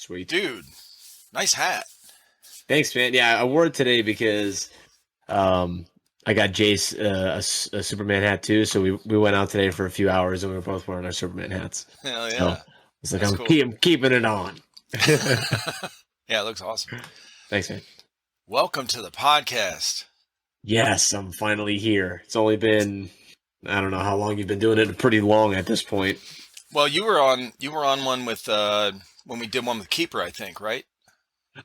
Sweet. Dude, nice hat. Thanks, man. Yeah, I wore it today because I got Jace a Superman hat too. So we went out today for a few hours and we were both wearing our Superman hats. Hell So yeah. it's like That's cool. I'm keeping it on. Yeah, it looks awesome. Thanks, man. Welcome to the podcast. Yes, I'm finally here. It's only been I don't know how long you've been doing it. Pretty long at this point. Well, you were on one with when we did one with Keeper, I think, right?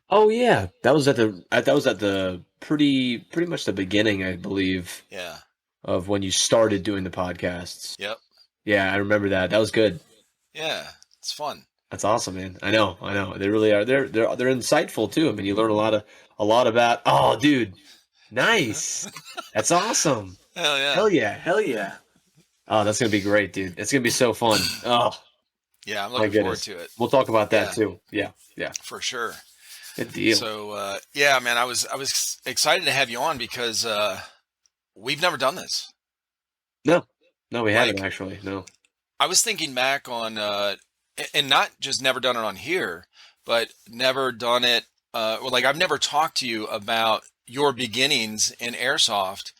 Oh yeah, that was at the pretty much the beginning, I believe, Yeah. of when you started doing the podcasts. Yep. Yeah, I remember that. That was good. Yeah. It's fun. That's awesome, man. I know. They really are. They're insightful too. I mean, you learn a lot about. Oh, dude, nice. That's awesome. Hell yeah. Hell yeah. Oh, that's gonna be great, dude. It's gonna be so fun. Oh, Yeah, I'm my looking forward goodness. to it. We'll talk about that Yeah, too. Yeah, yeah. for sure. Good deal. So yeah, man, I was excited to have you on because we've never done this. No, no, we haven't Like actually. No. I was thinking back on and not just never done it on here, but never done it well, like I've never talked to you about your beginnings in airsoft,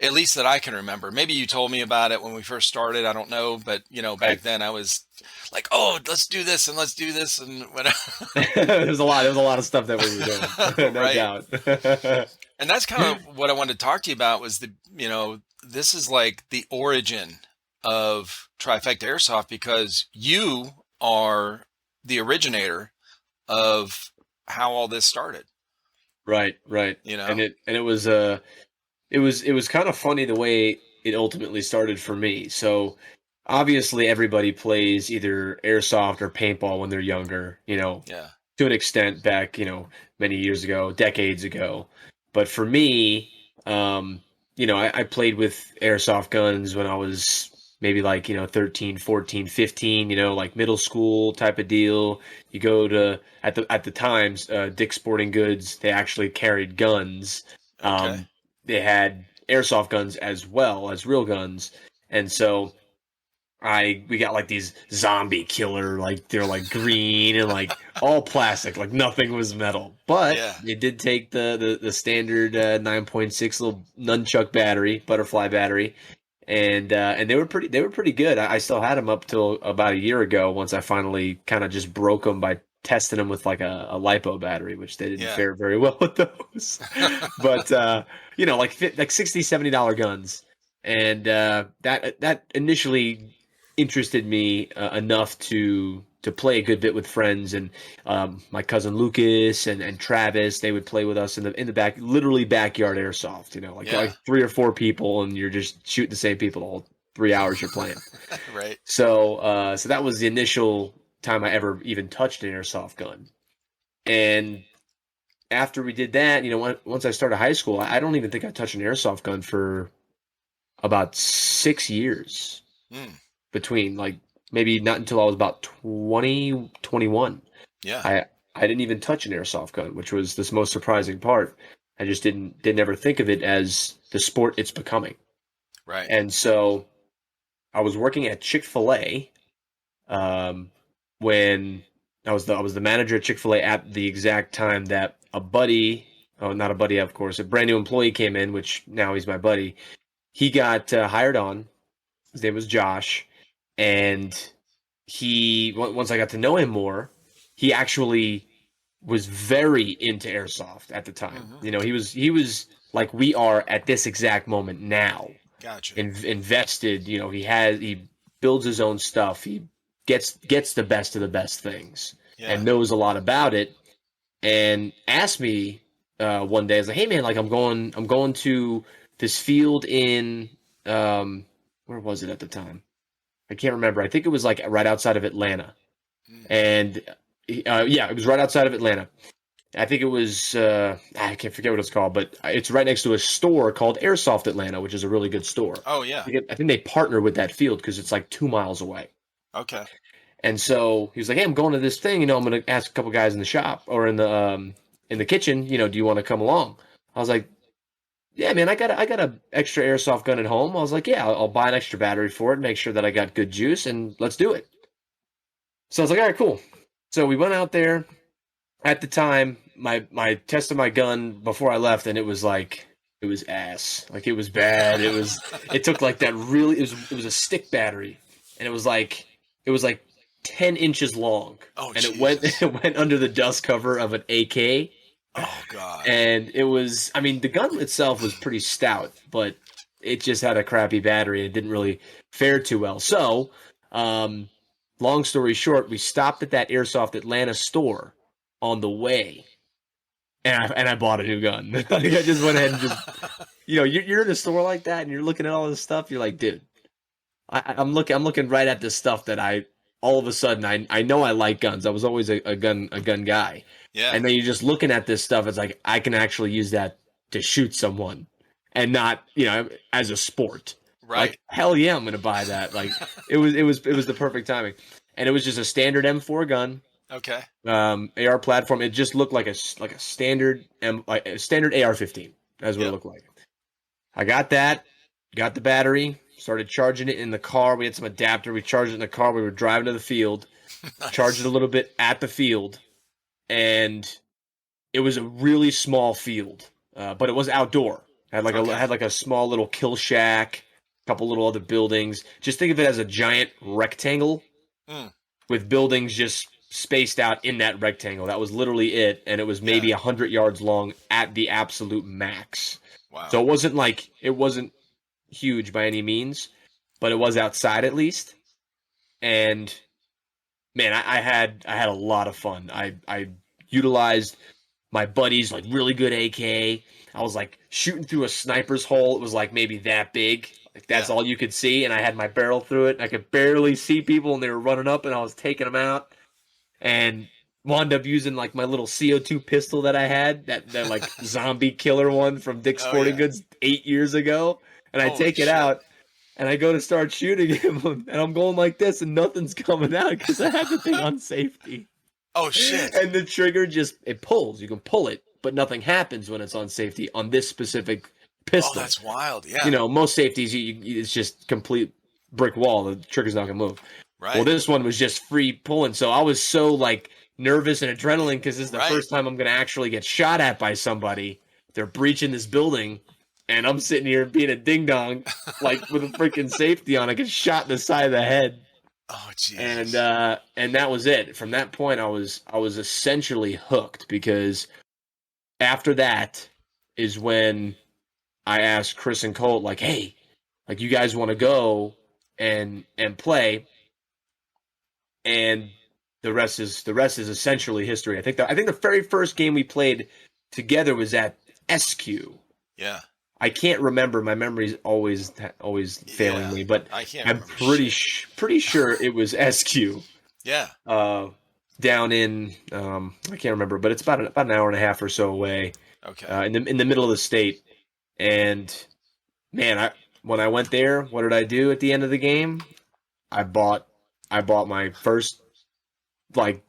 at least that I can remember. Maybe you told me about it when we first started, I don't know, but back Right. then I was like, "Oh, let's do this and let's do this," and when There's a lot. There's a lot of stuff that we were doing, no right. doubt. And that's kind of what I wanted to talk to you about was this is like the origin of Trifecta Airsoft because you are the originator of how all this started, Right, right. you And know? it was kind of funny the way it ultimately started for me. So obviously everybody plays either airsoft or paintball when they're younger, Yeah. to an extent back, many years ago, decades ago. But for me, I played with airsoft guns when I was maybe like, 13, 14, 15, like middle school type of deal. You go to at the times, Dick's Sporting Goods, they actually carried guns. Okay. Um, they had airsoft guns as well as real guns. And so we got like these zombie killer, like they're like green and like all plastic, like nothing was metal. But Yeah. it did take the standard 9.6 little nunchuck battery, butterfly battery, and they were pretty good. I still had them up till about a year ago. Once I finally kind of just broke them by testing them with like a lipo battery, which they didn't Yeah. fare very well with those. But like $60-$70 guns, and that initially interested me enough to play a good bit with friends and my cousin Lucas and Travis. They would play with us in the back, literally backyard airsoft. Yeah. Like 3 or 4 people, and you're just shooting the same people the whole 3 hours you're playing. Right. So that was the initial time I ever even touched an airsoft gun. And after we did that, once I started high school, I don't even think I touched an airsoft gun for about 6 years Mm. between like maybe not until I was about 20, 21. Yeah. I didn't even touch an airsoft gun, which was the most surprising part. I just didn't ever think of it as the sport it's becoming. Right. And so I was working at Chick-fil-A when I was the manager at Chick-fil-A at the exact time that a buddy, oh not a buddy of course, a brand new employee came in, which now he's my buddy. He got hired on. His name was Josh, and once I got to know him more, he actually was very into airsoft at the time. Hmm. He was like we are at this exact moment now, Gotcha. invested. He builds his own stuff. He gets the best of the best things Yeah. and knows a lot about it. And asked me one day, I was like, "Hey man, like I'm going to this field in where was it at the time? I can't remember. I think it was like right outside of Atlanta, Mm. and yeah, it was right outside of Atlanta. I think it was I can't forget what it's called, but it's right next to a store called Airsoft Atlanta, which is a really good store. Oh yeah. I think they partner with that field because it's like 2 miles away. Okay. And so he was like, "Hey, I'm going to this thing. I'm going to ask a couple guys in the shop or in the kitchen. Do you want to come along?" I was like, "Yeah, man, I got a extra airsoft gun at home." I was like, "Yeah, I'll buy an extra battery for it, make sure that I got good juice, and let's do it." So I was like, "All right, cool." So we went out there. At the time, my tested my gun before I left, and it was ass. Like it was bad. It took like that really. It was a stick battery, and it was like 10 inches long, Oh, and it went Jesus. it went under the dust cover of an AK, Oh, God. and it was. I mean, the gun itself was pretty stout, but it just had a crappy battery. And it didn't really fare too well. So, um, long story short, we stopped at that Airsoft Atlanta store on the way, and I bought a new gun. Like, I just went ahead and just, you're in a store like that, and you're looking at all this stuff. You're like, dude, I'm looking right at this stuff that all of a sudden I know I like guns. I was always a gun guy, Yeah. and then you're just looking at this stuff. It's like I can actually use that to shoot someone, and not as a sport. Right. Like hell yeah, I'm gonna buy that. Like it was the perfect timing, and it was just a standard M4 gun. Okay. AR platform. It just looked like a standard like a standard AR-15. That's what it Yep. looked like. I got that, got the battery, started charging it in the car. We had some adapter. We charged it in the car. We were driving to the field, charged it a Nice. little bit at the field, and it was a really small field, but it was outdoor. Okay. Had like a small little kill shack, a couple little other buildings. Just think of it as a giant rectangle Mm. with buildings just spaced out in that rectangle. That was literally it, and it was Yeah. maybe 100 yards long at the absolute max. So Wow. it wasn't huge by any means, but it was outside at least. And man, I had a lot of fun. I utilized my buddy's like really good AK. I was like shooting through a sniper's hole. It was like maybe that big. Like that's Yeah. all you could see, and I had my barrel through it. And I could barely see people, and they were running up, and I was taking them out. And wound up using like my little CO2 pistol that I had, that like zombie killer one from Dick's Oh, Sporting yeah. Goods 8 years ago. And I Holy take it shit. out and I go to start shooting him, and I'm going like this, and nothing's coming out because I had the thing on safety. Oh, shit. And the trigger just it pulls. You can pull it, but nothing happens when it's on safety on this specific Oh, pistol. that's wild. Yeah. Most safeties, it's just complete brick wall. The trigger's not gonna move. Well, Right. this one was just free pulling, so I was so like nervous and adrenaline because this is the Right. first time I'm gonna actually get shot at by somebody. They're breaching this building, and I'm sitting here being a ding dong, like with a freaking safety on. I get shot in the side of the head, Oh, and Jesus. that was it. From that point, I was essentially hooked because after that is when I asked Chris and Colt, like, hey, like you guys want to go and play, and the rest is essentially history. I think the very first game we played together was at SQ. Yeah. I can't remember. My memory's always failing Yeah. me, but I can't I'm remember shit. pretty sure it was SQ. Yeah. Down in I can't remember, but it's about an hour and a half or so away, Okay. in the middle of the state. And man, when I went there, what did I do at the end of the game? I bought I bought my first like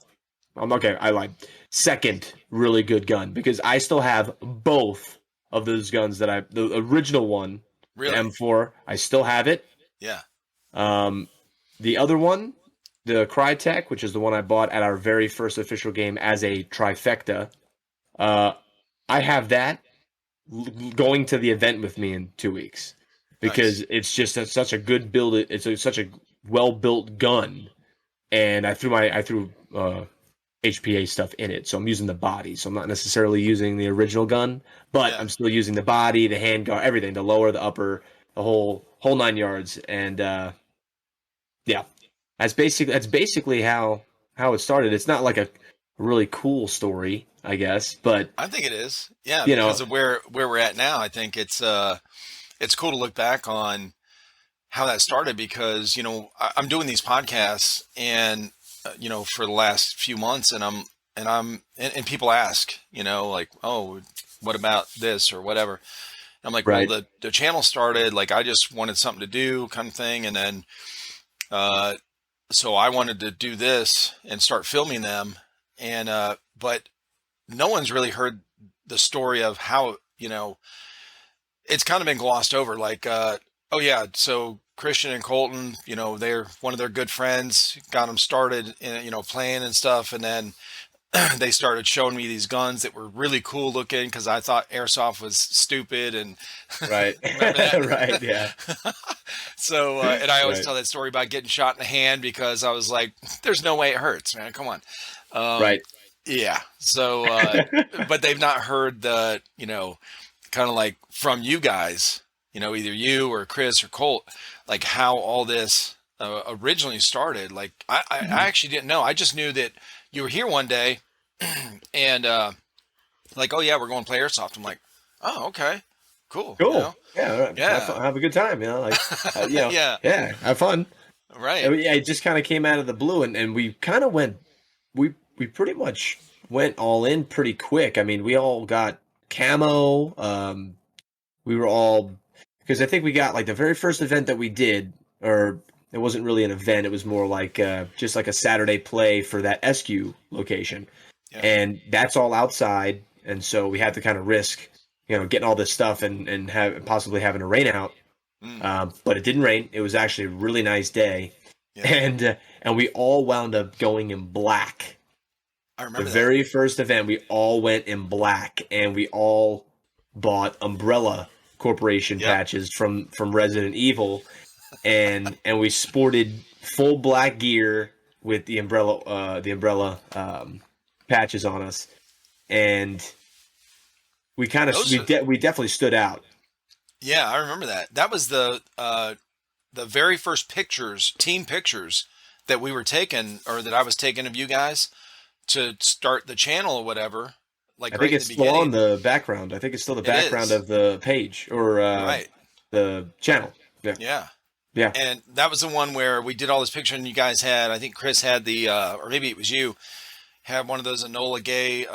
I'm okay, I lied. Second really good gun because I still have both of those guns the original one, the Really? M4, I still have it. Yeah. Um the other one, the Crytek, which is the one I bought at our very first official game as a trifecta, uh I have that going to the event with me in 2 weeks because Nice. it's just such a good build. Such a well built gun, and I threw HPA stuff in it, so I'm using the body. So I'm not necessarily using the original gun, but Yeah. I'm still using the body, the handguard, everything, the lower, the upper, the whole 9 yards. And yeah, that's basically how it started. It's not like a really cool story, I guess, but I think it is. Yeah, you because know, of where we're at now, I think it's cool to look back on how that started because, I'm doing these podcasts and for the last few months and people ask, like, "Oh, what about this or whatever?" And I'm like, "Well, right, the channel started like I just wanted something to do kind of thing and then uh so I wanted to do this and start filming them and but no one's really heard the story of how, it's kind of been glossed over. Like, oh yeah, so Christian and Colton, they're one of their good friends, got them started in, playing and stuff. And then they started showing me these guns that were really cool looking because I thought airsoft was stupid. And Right. remember that? Right. Yeah. So, and I always Right. tell that story about getting shot in the hand because I was like, there's no way it hurts, man. Come on. Right. Yeah. So, but they've not heard the, kind of like from you guys, either you or Chris or Colt, like how all this originally started. Like I actually didn't know. I just knew that you were here one day and like, oh yeah, we're going to play airsoft. I'm like, oh, okay, cool. Cool. Yeah. All right. Yeah. Have a good time. Like, Yeah. yeah, have fun. Right. Yeah, it just kind of came out of the blue, and we kind of we pretty much went all in pretty quick. I mean, we all got camo. We were all, because I think we got like the very first event that we did, or it wasn't really an event. It was more like just like a Saturday play for that SQ location, Yeah. and that's all outside, and so we had to kind of risk, getting all this stuff and possibly having a rain out. But it didn't rain. It was actually a really nice day, Yeah. and we all wound up going in black. I remember The that. very first event, we all went in black, and we all bought Umbrella Corporation Yep. patches from Resident Evil, and we sported full black gear with the umbrella patches on us, and we kind of Those we definitely stood out. Yeah, I remember that. That was the very first team pictures that we were taking, or that I was taking of you guys to start the channel or whatever. Like I right think in it's the still on beginning. the background. I think it's still the It background is. of the page or Right. the channel. Yeah, Yeah. yeah, And that was the one where we did all this picture, and you guys had, I think Chris had the, or maybe it was you, had one of those Enola Gay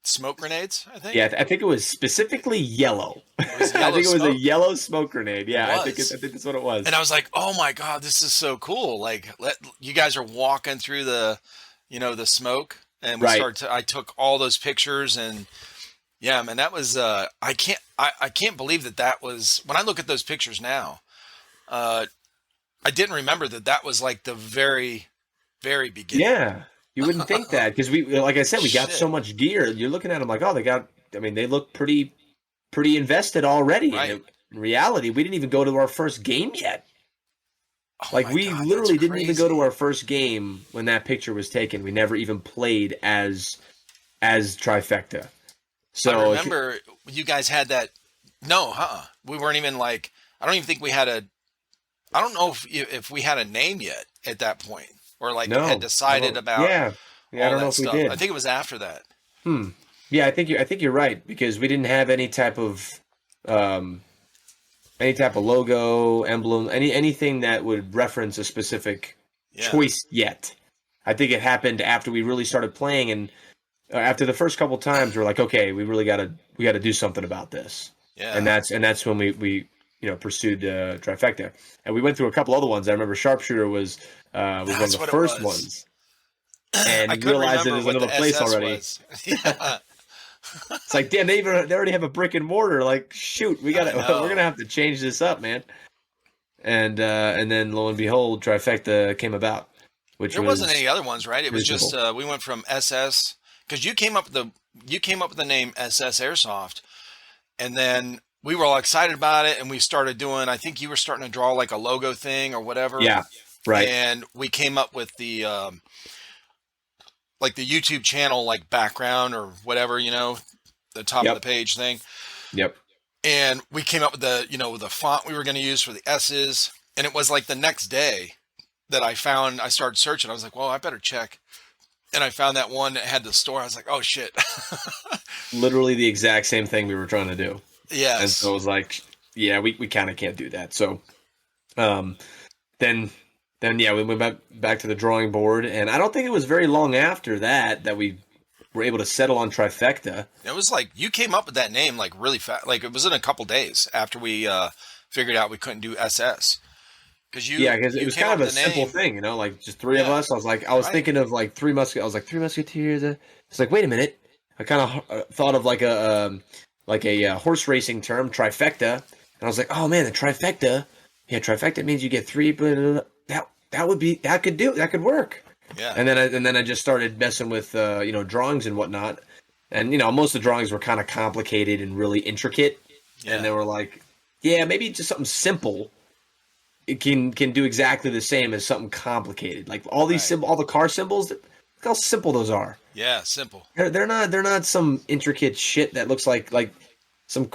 smoke grenades, I think. yeah. I think it was specifically yellow. It was I yellow think it was a smoke. yellow smoke grenade. Yeah, It I think was. that's what it was. And I was like, oh my God, this is so cool. Like, you guys are walking through the, the smoke, and Right. I took all those pictures, and yeah, man, that was, I can't believe that was, when I look at those pictures now, I didn't remember that was like the very, very beginning. Yeah, you wouldn't think that because like I said, we got Shit. so much gear. You're looking at them like, oh, I mean, they look pretty invested already. Right. And in reality, we didn't even go to our first game yet. Oh Like my we God, literally that's didn't even go to crazy. our first game when that picture was taken. We never even played as Trifecta. So I remember you guys had that. No, we weren't even like, I don't even think we had I don't know if we had a name yet at that point, or like no, had decided about yeah, I all don't know that if we stuff. did. I think it was after that. Yeah, I think you're right because we didn't have any type of logo, emblem, anything that would reference a specific Yeah. choice yet. I think it happened after we really started playing, and after the first couple times, we're like, okay, we really gotta do something about this, Yeah. and that's when we pursued Trifecta, and we went through a couple other ones. I remember Sharpshooter was one of That's the what it first was. ones, and I couldn't realized that remember there's what another the place SS already. was. Yeah. It's like, damn, they already have a brick and mortar. Like, shoot, I know. we're gonna have to change this up, man. And then lo and behold, Trifecta came about, which There was wasn't any other ones, right? It was just reasonable. we went from SS, because you came up with the name SS Airsoft, and then we were all excited about it, and we started doing. I think you were starting to draw like a logo thing or whatever. Yeah, right. And we came up with the like the YouTube channel like background or whatever, the top Yep. of the page thing. Yep. And we came up with the font we were going to use for the S's. And it was like the next day that I started searching. I was like, well, I better check. And I found that one that had the store. I was like, oh shit. Literally the exact same thing we were trying to do. Yes. And so it was like, yeah, we kind of can't do that. So, then yeah, we went back to the drawing board, and I don't think it was very long after that we were able to settle on Trifecta. It was like you came up with that name like really fast. Like it was in a couple days after we figured out we couldn't do SS. Because It was kind of a simple thing, like just three of Yeah. us. I was Right. thinking of like Three Musketeers. I was like Three Musketeers. It's like, wait a minute. I kind of thought of like a horse racing term, Trifecta, and I was like, oh man, the Trifecta Yeah, trifecta means you get three. Blah, blah, blah. That could work. Yeah. And then I just started messing with drawings and whatnot. And most of the drawings were kind of complicated and really intricate. And Yeah. they were like, yeah, maybe just something simple. It can do exactly the same as something complicated. Like Right. all the car symbols. Look how simple those are. Yeah. Simple. They're not some intricate shit that looks like some.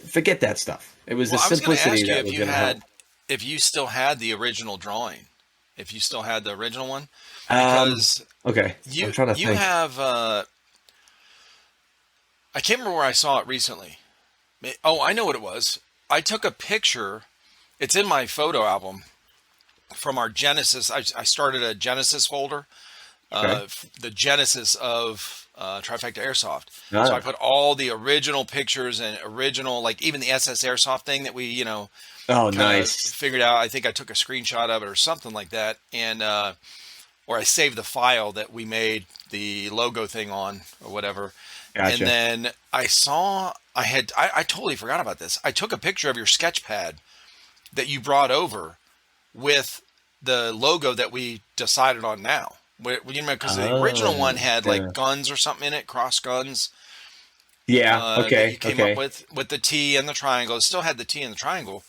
Forget that stuff. It was the Well, I was going to simplicity ask you that if was you going to help. had, if you still had the original drawing, if you still had the original one, Um. because Okay. I'm trying to you think. have, I can't remember where I saw it recently. Oh, I know what it was. I took a picture. It's in my photo album from our Genesis. I started a Genesis folder, Okay. the Genesis of Trifecta Airsoft. So I Ah. put all the original pictures and original, like even the SS Airsoft thing that we, Oh, kind of nice. figured out. I think I took a screenshot of it or something like that, and or I saved the file that we made the logo thing on or whatever. And Gotcha. then I totally forgot about this. I took a picture of your sketch pad that you brought over with the logo that we decided on now. Because the original one Oh, had yeah. like guns or something in it, cross guns, Yeah. that you Okay. came up Okay. with the T and the triangle. It still had the T and the triangle,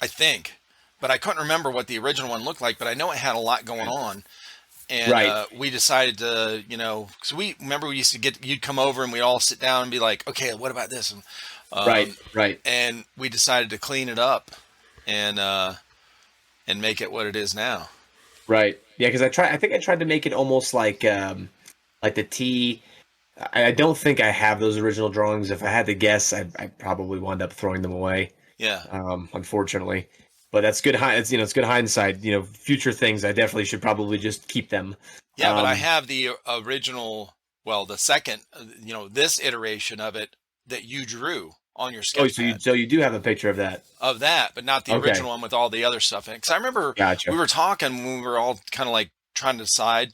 I think, but I couldn't remember what the original one looked like. But I know it had a lot going on, and Right. we decided to, because we remember we used to you'd come over and we'd all sit down and be like, okay, what about this? Right. Um, Right. and we decided to clean it up and uh, and make it what it is now. Right. Yeah. Because I think I tried to make it almost like the T. I don't think I have those original drawings. If I had to guess, I probably wound up throwing them away. Yeah, Unfortunately. But that's good. It's good hindsight. Future things. I definitely should probably just keep them. yeah, but I Um, have the original, well, the second, this iteration of it that you drew on your oh, sketch so you pad so you do have a picture of that? of that, but not the Okay. original one with all the other stuff in it. Because I remember we Gotcha. were talking when we were all kind of like trying to decide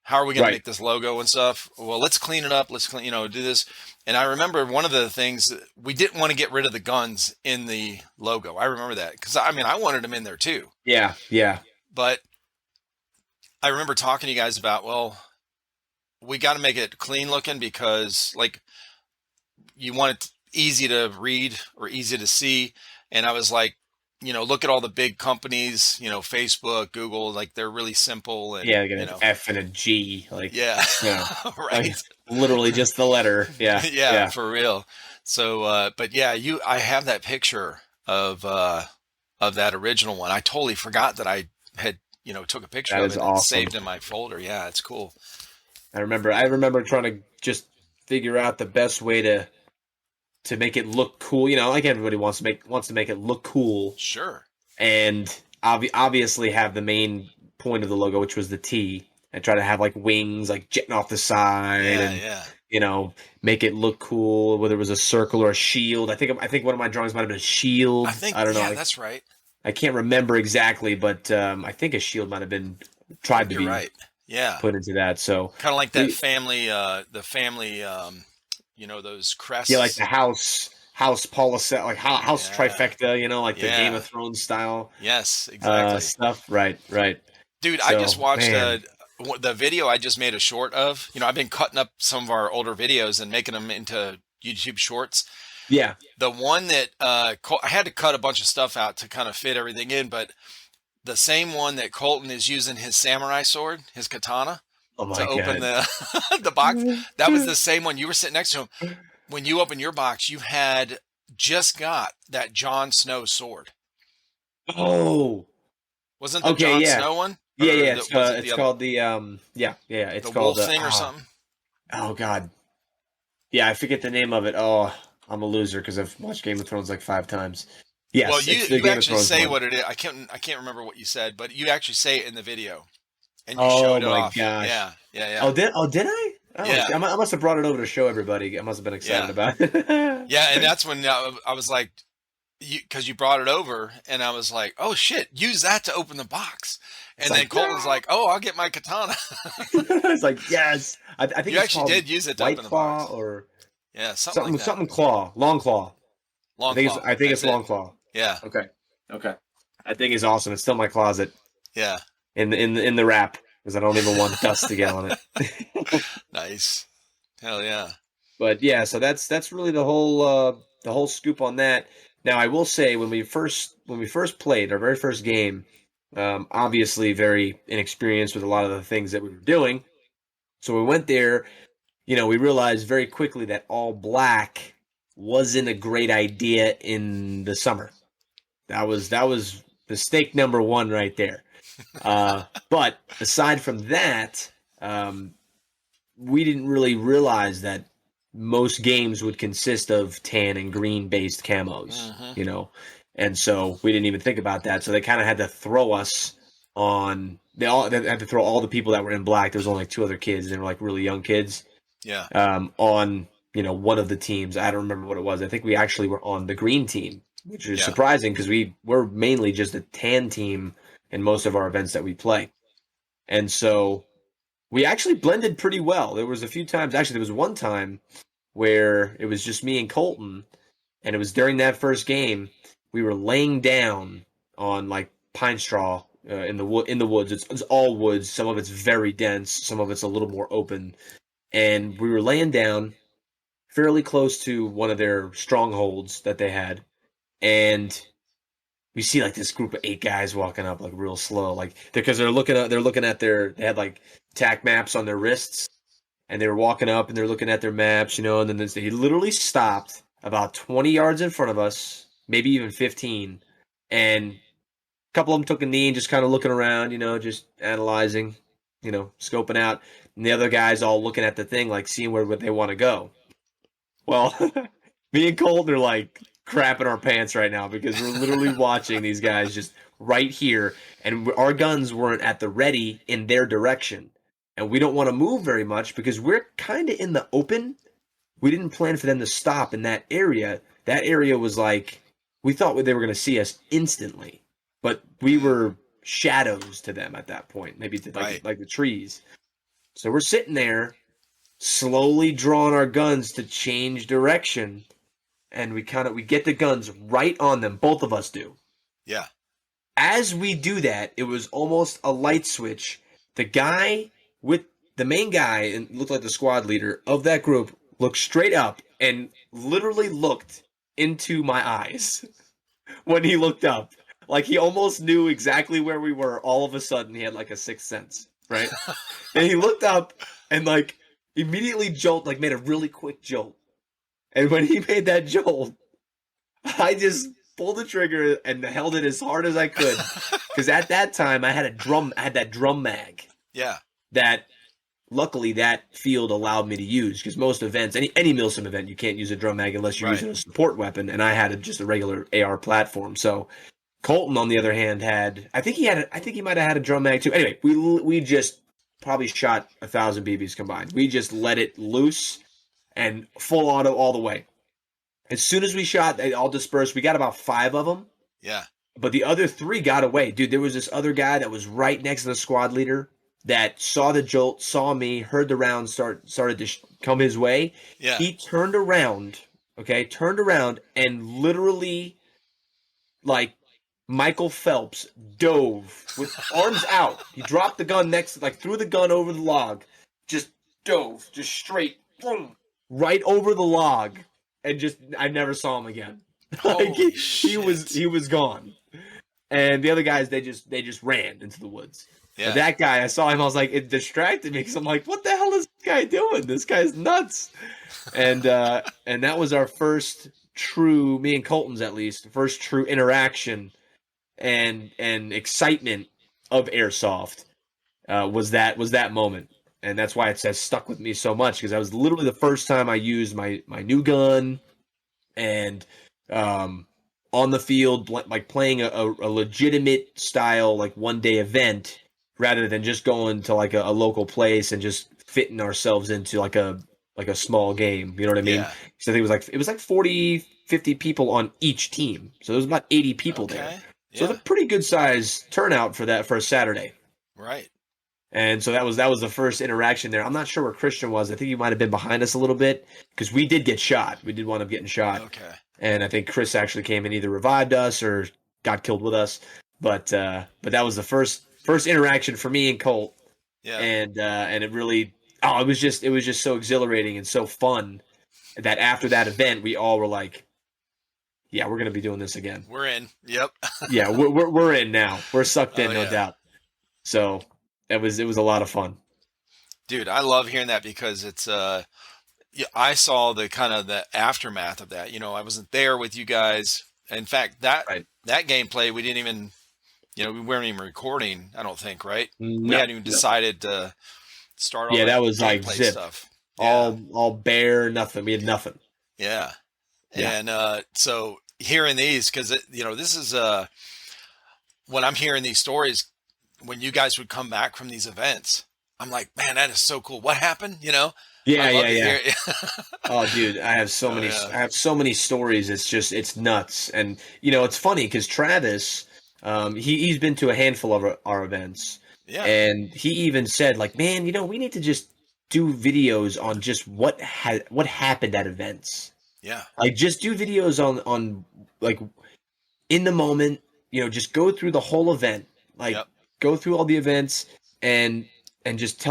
how are we going to Right. make this logo and stuff. Well, let's clean it up. Let's clean, do this. And I remember one of the things we didn't want to get rid of the guns in the logo. I remember that because I mean I wanted them in there too. Yeah. Yeah. But I remember talking to you guys about, well, we got to make it clean looking because like you want it easy to read or easy to see. And I was like, look at all the big companies, Facebook, Google, like they're really simple and, Yeah. Like an F and a G. yeah, Yeah. Like right. literally just the letter. Yeah. Yeah, Yeah. for real. So, but yeah, I have that picture of that original one. I totally forgot that I had, took a picture That of is it and awesome. saved in my folder. Yeah, it's cool. I remember trying to just figure out the best way to make it look cool. Like everybody wants to make it look cool, Sure. and obviously have the main point of the logo, which was the T. I try to have like wings, like jetting off the side, Yeah, and yeah. make it look cool. Whether it was a circle or a shield. I think one of my drawings might have been a I shield. think, I don't know. yeah, I, that's right. I can't remember exactly, but I think a shield might have been I tried think to you're be right. Yeah. put into that. So Kind of like that we, family, those yeah, like crests. the house policy, like house Yeah. trifecta, like the Game Yeah. of Thrones style Yes, exactly. stuff. Right, right. Dude, I just So, watched man, the video I just made a short of. I've been cutting up some of our older videos and making them into YouTube shorts. yeah. The one that I had to cut a bunch of stuff out to kind of fit everything in, but the same one that Colton is using his samurai sword, his katana, Oh to my open god. the the box. That was the same one. You were sitting next to him. When you opened your box, you had just got that Jon Snow sword. Oh, Wasn't the okay, Jon yeah, Snow one? yeah, Or yeah. was it the It's other one? called the yeah, yeah. It's The called wolf thing or something? oh god, yeah. I forget the name of it. Oh, I'm a loser because I've watched Game of Thrones like 5 times. Well, Yes, you it's the you Game of actually Thrones say one. what it is. I can't remember what you said, but you actually say it in the video and you Oh showed it my off. gosh. Yeah, yeah, yeah. Oh did I? Oh, Yeah. I must have brought it over to show everybody. I must have been excited Yeah. about it. Yeah, and that's when I was like, because you brought it over, and I was like, oh shit, use that to open the box. It's And then like, Colton's no. like, oh, I'll get my katana. It's like, yes. I think You it's actually called did use it to White open the Claw box. or Yeah, something like something that. Claw, Long Claw. Long claw. I think That's it's it. Long Claw. Yeah. Okay. Okay. That thing is awesome. It's still in my closet Yeah. in the wrap because I don't even want dust to get on it. Nice. Hell yeah. But yeah, so that's really the whole scoop on that. Now I will say when we first played our very first game, obviously very inexperienced with a lot of the things that we were doing. So we went there, we realized very quickly that all black wasn't a great idea in the summer. That was mistake number one right there. But aside from that, um, we didn't really realize that most games would consist of tan and green based camos, Hmm. and so we didn't even think about that. So they kind of had to throw us on. They had to throw all the people that were in black. There was only like two other kids. They were like really young kids Yeah. on one of the teams. I don't remember what it was. I think we actually were on the green team, which is Yeah. surprising because we're mainly just a tan team in most of our events that we play, and so we actually blended pretty well. There was a few times, actually, there was one time where it was just me and Colton, and it was during that first game. We were laying down on like pine straw in the woods. It's all woods. Some of it's very dense. Some of it's a little more open. And we were laying down fairly close to one of their strongholds that they had, and we see like this group of 8 guys walking up like real slow, like because they're looking at they had like tack maps on their wrists, and they were walking up and they're looking at their maps, and then he literally stopped about 20 yards in front of us, maybe even 15, and a couple of them took a knee and just kind of looking around, just analyzing, scoping out, and the other guys all looking at the thing like seeing where they want to go. Well, me and Colton are like crapping our pants right now because we're literally watching these guys just right here, and our guns weren't at the ready in their direction. And we don't want to move very much because we're kind of in the open. We didn't plan for them to stop in that area. That area was like, we thought they were going to see us instantly, but we Mm. were shadows to them at that point, maybe to Right. like the trees. So we're sitting there slowly drawing our guns to change direction, and we get the guns right on them. Both of us do. Yeah. As we do that, it was almost a light switch. The guy with the main guy and looked like the squad leader of that group looked straight up and literally looked into my eyes when he looked up. Like he almost knew exactly where we were. All of a sudden, he had like a sixth sense, right? And he looked up and like immediately like made a really quick jolt. And when he made that jolt, I just pulled the trigger and held it as hard as I could. Because at that time I had that drum mag Yeah. that luckily that field allowed me to use, because most events, any milsim event, you can't use a drum mag unless you're Right. using a support weapon, and I had just a regular AR platform. So Colton, on the other hand, I think he might have had a drum mag too. Anyway, we just probably shot 1,000 BBs combined. We just let it loose and full auto all the way. As soon as we shot, they all dispersed. We got about 5 of them, Yeah. but the other 3 got away. Dude, there was this other guy that was right next to the squad leader that saw the jolt, saw me, heard the round started to come his way. Yeah. He turned around, and literally, like Michael Phelps, dove with arms out. He dropped the gun threw the gun over the log, just dove, just straight, boom, right over the log, and I never saw him again. Like Holy he was shit. gone. And the other guys, they just ran into the woods. But Yeah. that guy, I saw him, I was like, it distracted me because I'm like, what the hell is this guy doing? This guy's nuts. And that was our first true, me and Colton's at least, first true interaction and excitement of airsoft was that moment. And that's why it says stuck with me so much, because that was literally the first time I used my new gun, and on the field, like playing a legitimate style, like 1-day event, rather than just going to like a local place and just fitting ourselves into like a small game. You know what I mean? Yeah. So I think it was like 40, 50 people on each team. So there was about 80 people there. Okay. So Yeah. it's a pretty good size turnout for a Saturday. Right. And so that was the first interaction there. I'm not sure where Christian was. I think he might have been behind us a little bit, because we did get shot. We did wind up getting shot. Okay. And I think Chris actually came and either revived us or got killed with us. But that was the first interaction for me and Colt, Yeah. and it really, it was just so exhilarating and so fun that after that event we all were like, yeah, we're gonna be doing this again. We're in. Yep. Yeah, we're in now. We're sucked Oh in, no yeah. doubt. So it was a lot of fun. Dude, I love hearing that because it's yeah, I saw the kind of the aftermath of that. I wasn't there with you guys. In fact, Right. that gameplay we didn't even, we weren't even recording, I don't think, right? We No, hadn't even no. decided to start all Yeah, that that was like gameplay zip. stuff. Yeah. All bare, nothing. We had nothing. Yeah. Yeah. And so hearing these, because this is when I'm hearing these stories, when you guys would come back from these events, I'm like, man, that is so cool. What happened? I Yeah, love yeah, to yeah. hear it. Oh, dude, Oh yeah. I have so many stories. It's nuts. And it's funny because Travis, he's been to a handful of our events, Yeah. and he even said like, man, we need to just do videos on just what happened at events. Yeah. Like, just do videos on like in the moment. Just go through the whole event, like Yep. go through all the events and just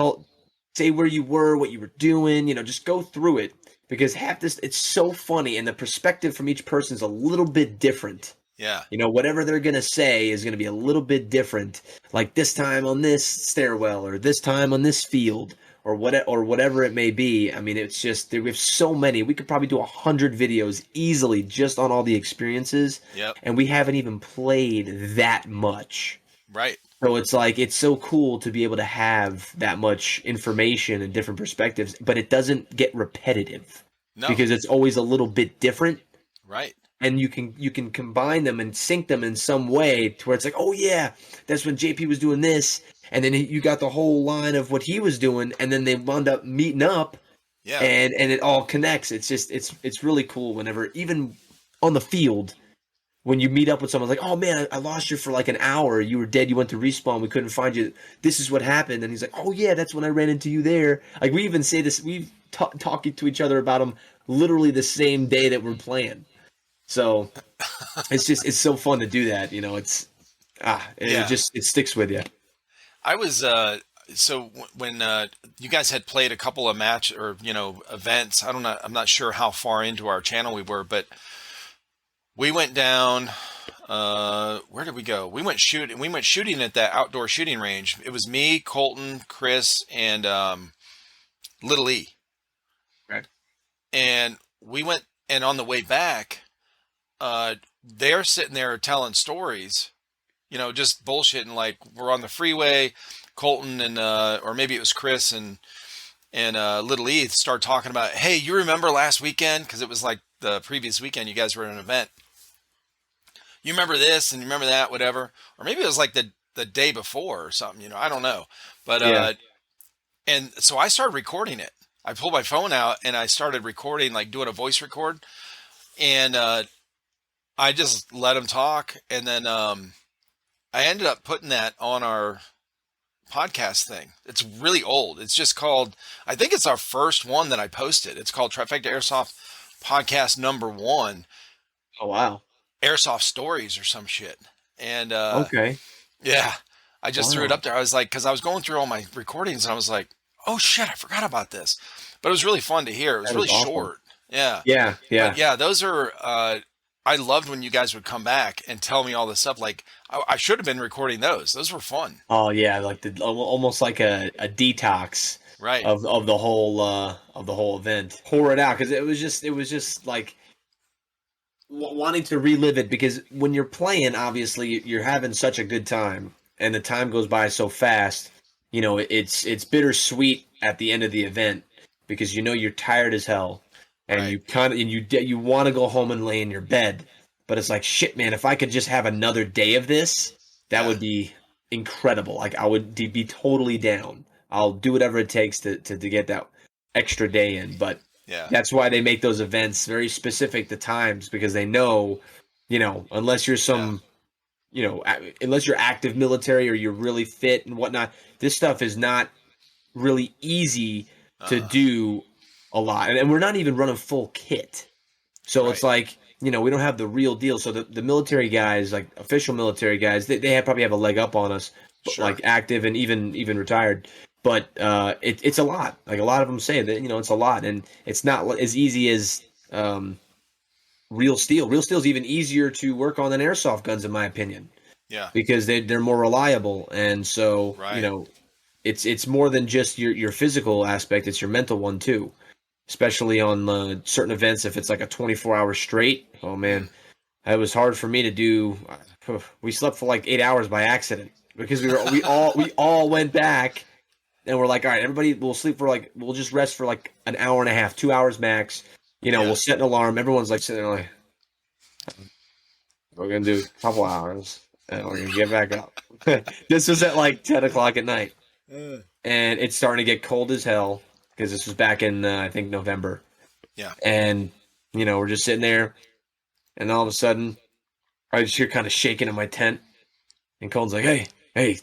say where you were, what you were doing, just go through it, because half this, it's so funny, and the perspective from each person is a little bit different. Yeah. Whatever they're going to say is going to be a little bit different, like this time on this stairwell or this time on this field or whatever it may be. I mean, it's just, we have so many. We could probably do 100 videos easily just on all the experiences, Yep. and we haven't even played that much. Right. So it's like, it's so cool to be able to have that much information and different perspectives, but it doesn't get repetitive No. because it's always a little bit different, Right. and you can combine them and sync them in some way to where it's like, oh yeah, that's when JP was doing this, and then you got the whole line of what he was doing, and then they wound up meeting up, Yeah. and it all connects. It's just, it's really cool whenever, even on the field, when you meet up with someone, like, oh man, I lost you for like an hour. You were dead. You went to respawn. We couldn't find you. This is what happened. And he's like, oh yeah, that's when I ran into you there. Like, we even say this. We talk to each other about them literally the same day that we're playing. So it's so fun to do that. Yeah. It sticks with you. I was so when you guys had played a couple of match or events. I'm not sure how far into our channel we were, but we went down. Where did we go? We went shooting at that outdoor shooting range. It was me, Colton, Chris, and Little E. Right. And we went, and on the way back, they're sitting there telling stories, just bullshitting. Like, we're on the freeway, Colton and or maybe it was Chris and Little E start talking about, hey, you remember last weekend? Because it was like the previous weekend you guys were at an event. You remember this and you remember that, whatever. Or maybe it was like the day before or something, I don't know. But Yeah. and so I started recording it. I pulled my phone out and I started recording, like doing a voice record. And I just let them talk. And then I ended up putting that on our podcast thing. It's really old. It's just called, I think it's our first one that I posted. It's called Trifecta Airsoft Podcast #1. Oh wow. Airsoft Stories or some shit. And Okay. yeah, I just threw it Wow. up there. I was like, because I was going through all my recordings and I was like, oh shit, I forgot about this. But it was really fun to hear. It was That is really awesome. short. Yeah. Yeah. Yeah. But yeah, those are, I loved when you guys would come back and tell me all this stuff. Like, I should have been recording those. Those were fun. Oh yeah, like almost like a detox Right. of the whole event. Pour it out, because it was just like wanting to relive it, because when you're playing, obviously you're having such a good time, and the time goes by so fast. It's bittersweet at the end of the event, because you're tired as hell, and Right. you kind of, and you want to go home and lay in your bed, but it's like, shit, man, if I could just have another day of this, that Yeah. would be incredible. Like, I would be totally down. I'll do whatever it takes to get that extra day in. But Yeah. that's why they make those events very specific to times, because they know, unless you're unless you're active military or you're really fit and whatnot, this stuff is not really easy to Uh, do a lot. And we're not even running full kit. So it's right. like, we don't have the real deal. So the military guys, like official military guys, they probably have a leg up on us, but Sure. like active and even retired. But it's a lot. Like a lot of them say that it's a lot, and it's not as easy as real steel. Real steel is even easier to work on than airsoft guns, in my opinion, Yeah. because they're more reliable, and so Right. it's more than just your physical aspect; it's your mental one too. Especially on certain events, if it's like a 24-hour straight. Oh man, Mm. it was hard for me to do. We slept for like 8 hours by accident because we all went back and we're like, all right, everybody, we'll just rest for like an hour and a half, 2 hours max. Yeah. We'll set an alarm. Everyone's like sitting there like, we're gonna do a couple hours and we're gonna get back up. This was at like 10 o'clock at night, and it's starting to get cold as hell because this was back in I think November. Yeah. And we're just sitting there, and all of a sudden, I just hear kind of shaking in my tent, and Colin's like, "Hey,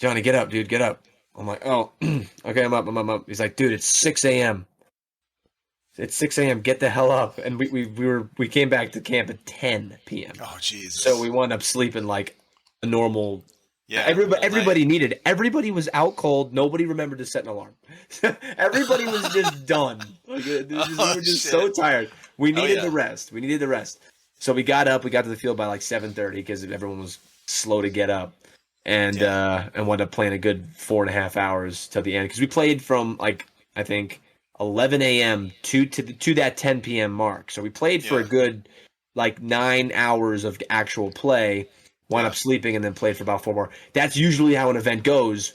Johnny, get up, dude, get up." I'm like, "Oh, okay, I'm up, I'm up, I'm up." He's like, "Dude, it's 6 a.m. It's 6 a.m. Get the hell up!" And we came back to camp at 10 p.m. Oh, Jesus. So we wound up sleeping like a normal. Yeah. Everybody was out cold. Nobody remembered to set an alarm. Everybody was just done. Like, we were just so tired. We needed the rest. We needed the rest. So we got up. We got to the field by like 7:30 because everyone was slow to get up, and wound up playing a good 4.5 hours till the end because we played from like I think 11 a.m. to that 10 p.m. mark. So we played for a good like 9 hours of actual play. Wound up sleeping and then played for about 4 more. That's usually how an event goes,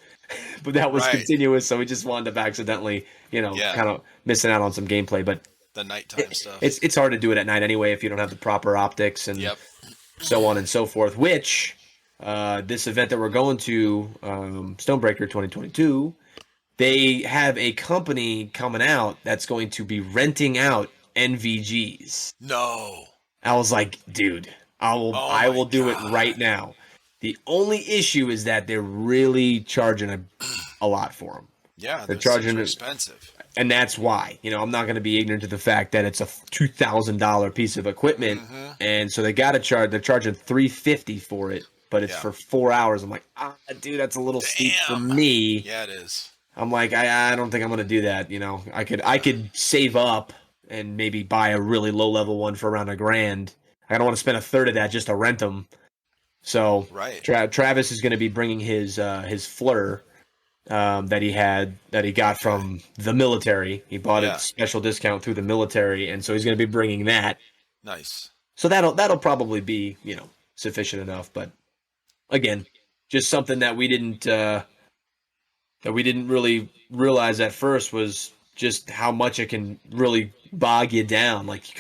but that was continuous, so we just wound up accidentally, kind of missing out on some gameplay. But the nighttime stuff. It's hard to do it at night anyway if you don't have the proper optics and so on and so forth. Which this event that we're going to, Stonebreaker 2022, they have a company coming out that's going to be renting out NVGs. No. I was like, dude. I will do it right now. The only issue is that they're really charging a lot for them. Yeah, they're charging expensive, and that's why. I'm not going to be ignorant to the fact that it's a $2,000 piece of equipment, and so they got to charge. They're charging $350 for it, but it's for 4 hours. I'm like, dude, that's a little steep for me. Yeah, it is. I'm like, I don't think I'm going to do that. I could save up and maybe buy a really low level one for around $1,000. I don't want to spend a third of that just to rent them. So Travis is going to be bringing his Fleur that he got from the military. He bought it special discount through the military, and so he's going to be bringing that. Nice. So that'll probably be sufficient enough. But again, just something that we didn't really realize at first was just how much it can really bog you down. Like you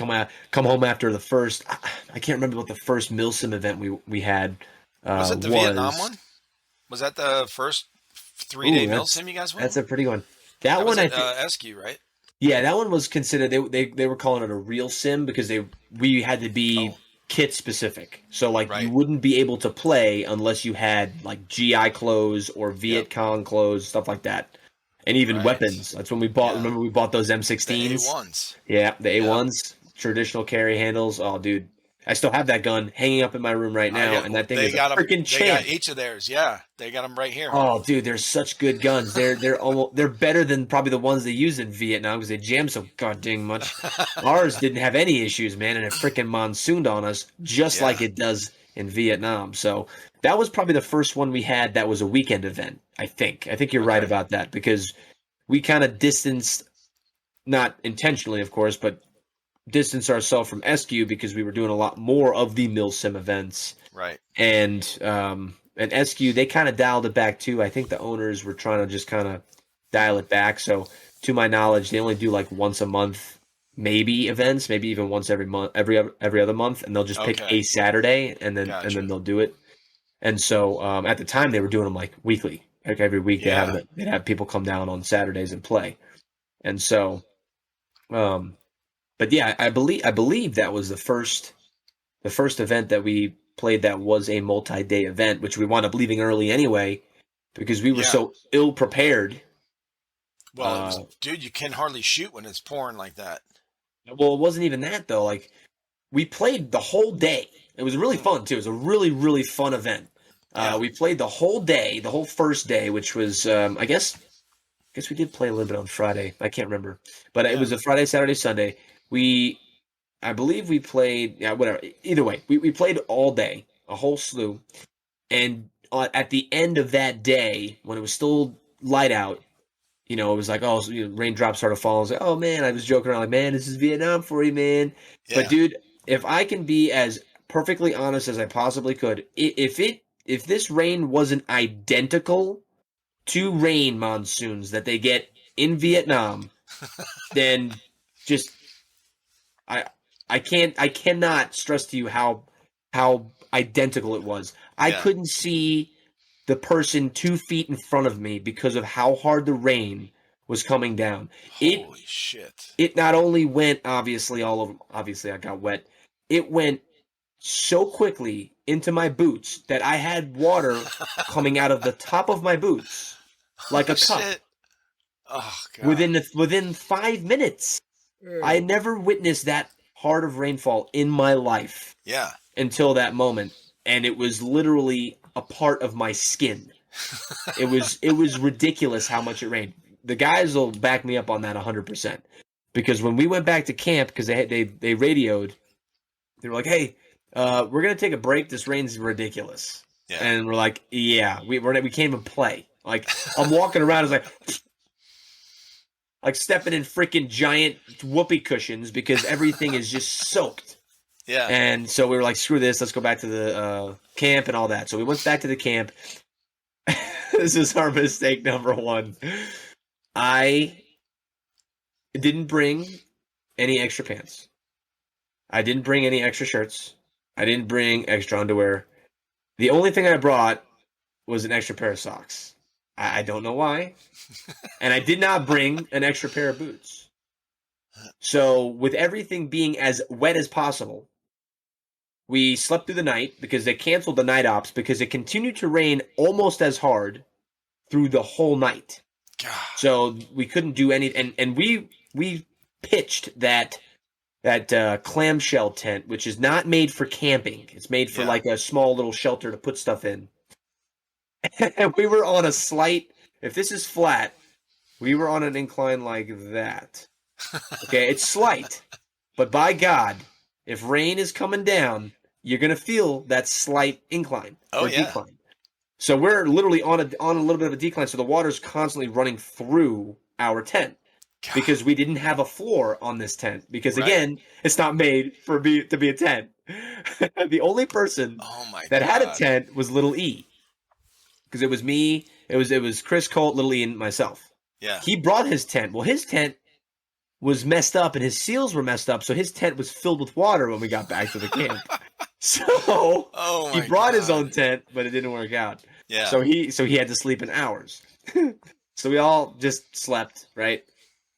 come home after the first. I can't remember what the first Milsim event we had. Was it the Vietnam one? Was that the first 3-day Milsim you guys went? That's a pretty one. That one was SQ, right? Yeah, that one was considered. They were calling it a real sim because we had to be kit specific. So like you wouldn't be able to play unless you had like GI clothes or Viet Cong clothes, stuff like that. And even weapons. That's when we bought. Yeah. Remember, we bought those M16s. The A1s. Yeah, the A1s, traditional carry handles. Oh, dude, I still have that gun hanging up in my room right now, and that thing is a freaking champ. They got each of theirs. Yeah, they got them right here. Oh, dude, they're such good guns. They're better than probably the ones they used in Vietnam because they jammed so goddamn much. Ours didn't have any issues, man, and it freaking monsooned on us just like it does in Vietnam. So that was probably the first one we had that was a weekend event. I think you're right about that because we kind of distanced, not intentionally, of course, but distanced ourselves from SQ because we were doing a lot more of the Milsim events. Right. And SQ, they kind of dialed it back too. I think the owners were trying to just kind of dial it back. So to my knowledge, they only do like once a month, maybe events, maybe even once every month, every other month, and they'll just pick a Saturday and then they'll do it. And so at the time they were doing them like weekly. Like every week they'd have people come down on Saturdays and play. And so but yeah, I believe that was the first event that we played that was a multi-day event, which we wound up leaving early anyway because we were so ill prepared. Well, dude, you can hardly shoot when it's pouring like that. Well, it wasn't even that though. Like we played the whole day. It was really Mm, fun too. It was a really, really fun event. yeah. We played the whole day, the whole first day, which was, I guess we did play a little bit on Friday. I can't remember, but it Yeah. was a Friday, Saturday, Sunday. I believe we played, yeah, whatever. Either way, we played all day, a whole slew. And at the end of that day, when it was still light out, it was like, oh, so, raindrops started falling. I was like, oh man, I was joking around like, man, this is Vietnam for you, man. But Yeah. dude, if I can be as perfectly honest as I possibly could, if this rain wasn't identical to rain monsoons that they get in Vietnam, then just I I cannot stress to you how identical it was. I Yeah. couldn't see the person 2 feet in front of me because of how hard the rain was coming down. It Holy shit. it not only went obviously all over. Obviously, I got wet. It went so quickly into my boots that I had water coming out of the top of my boots like Oh a cup shit. Oh god. within 5 minutes. I Mm. never witnessed that hard of rainfall in my life Yeah. until that moment, and it was literally a part of my skin. It was ridiculous how much it rained. The guys will back me up on that 100%. Because when we went back to camp, because they radioed, they were like, "Hey, we're gonna take a break. This rain's ridiculous." Yeah. And we're like, "Yeah, we can't even play." Like I'm walking around, it's like stepping in freaking giant whoopee cushions because everything is just soaked. Yeah. And so we were like, "Screw this, let's go back to the camp and all that." So we went back to the camp. This is our mistake number one. I didn't bring any extra pants. I didn't bring any extra shirts. I didn't bring extra underwear. The only thing I brought was an extra pair of socks. I don't know why. And I did not bring an extra pair of boots. So, with everything being as wet as possible, we slept through the night because they canceled the night ops because it continued to rain almost as hard through the whole night. God. So we couldn't do any, and we pitched that clamshell tent, which is not made for camping. It's made for Yeah. like a small little shelter to put stuff in. And we were on a slight. If this is flat, we were on an incline like that. Okay, it's slight, but by God, if rain is coming down, you're gonna feel that slight incline Oh or yeah. decline. So we're literally on a little bit of a decline, so the water's constantly running through our tent God. because we didn't have a floor on this tent because Right. again, it's not made to be a tent. The only person Oh my that had a God. tent was Little E because it was me, it was Chris Colt, Little E, and myself. Yeah. He brought his tent. Well, his tent was messed up and his seals were messed up, so his tent was filled with water when we got back to the camp. So Oh he my brought his God. own tent, but it didn't work out. Yeah. So he had to sleep in ours. So we all just slept, right?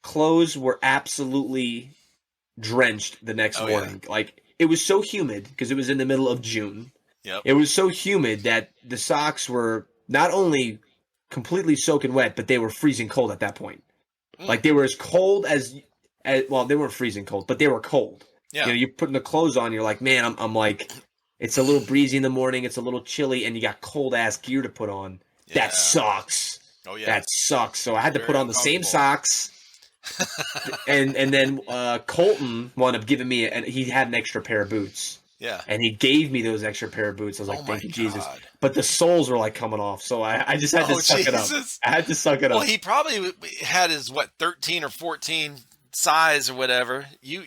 Clothes were absolutely drenched the next Oh, yeah. morning. Like it was so humid because it was in the middle of June. Yep. It was so humid that the socks were not only completely soaking wet, but they were freezing cold at that point. Like they were as cold as well, they weren't freezing cold, but they were cold. Yeah. You're putting the clothes on, you're like, man, I'm like, it's a little breezy in the morning, it's a little chilly, and you got cold ass gear to put on. Yeah. That sucks. Oh yeah. That sucks. So I had to Very put on the same uncomfortable. socks. and then Colton wound up giving me, and he had an extra pair of boots. Yeah. And he gave me those extra pair of boots. I was like, Oh thank my you, Jesus. God. But the soles were like coming off, so I just had to Oh suck it up. Jesus. I had to suck it Well, up. he probably had his 13 or 14 size or whatever. You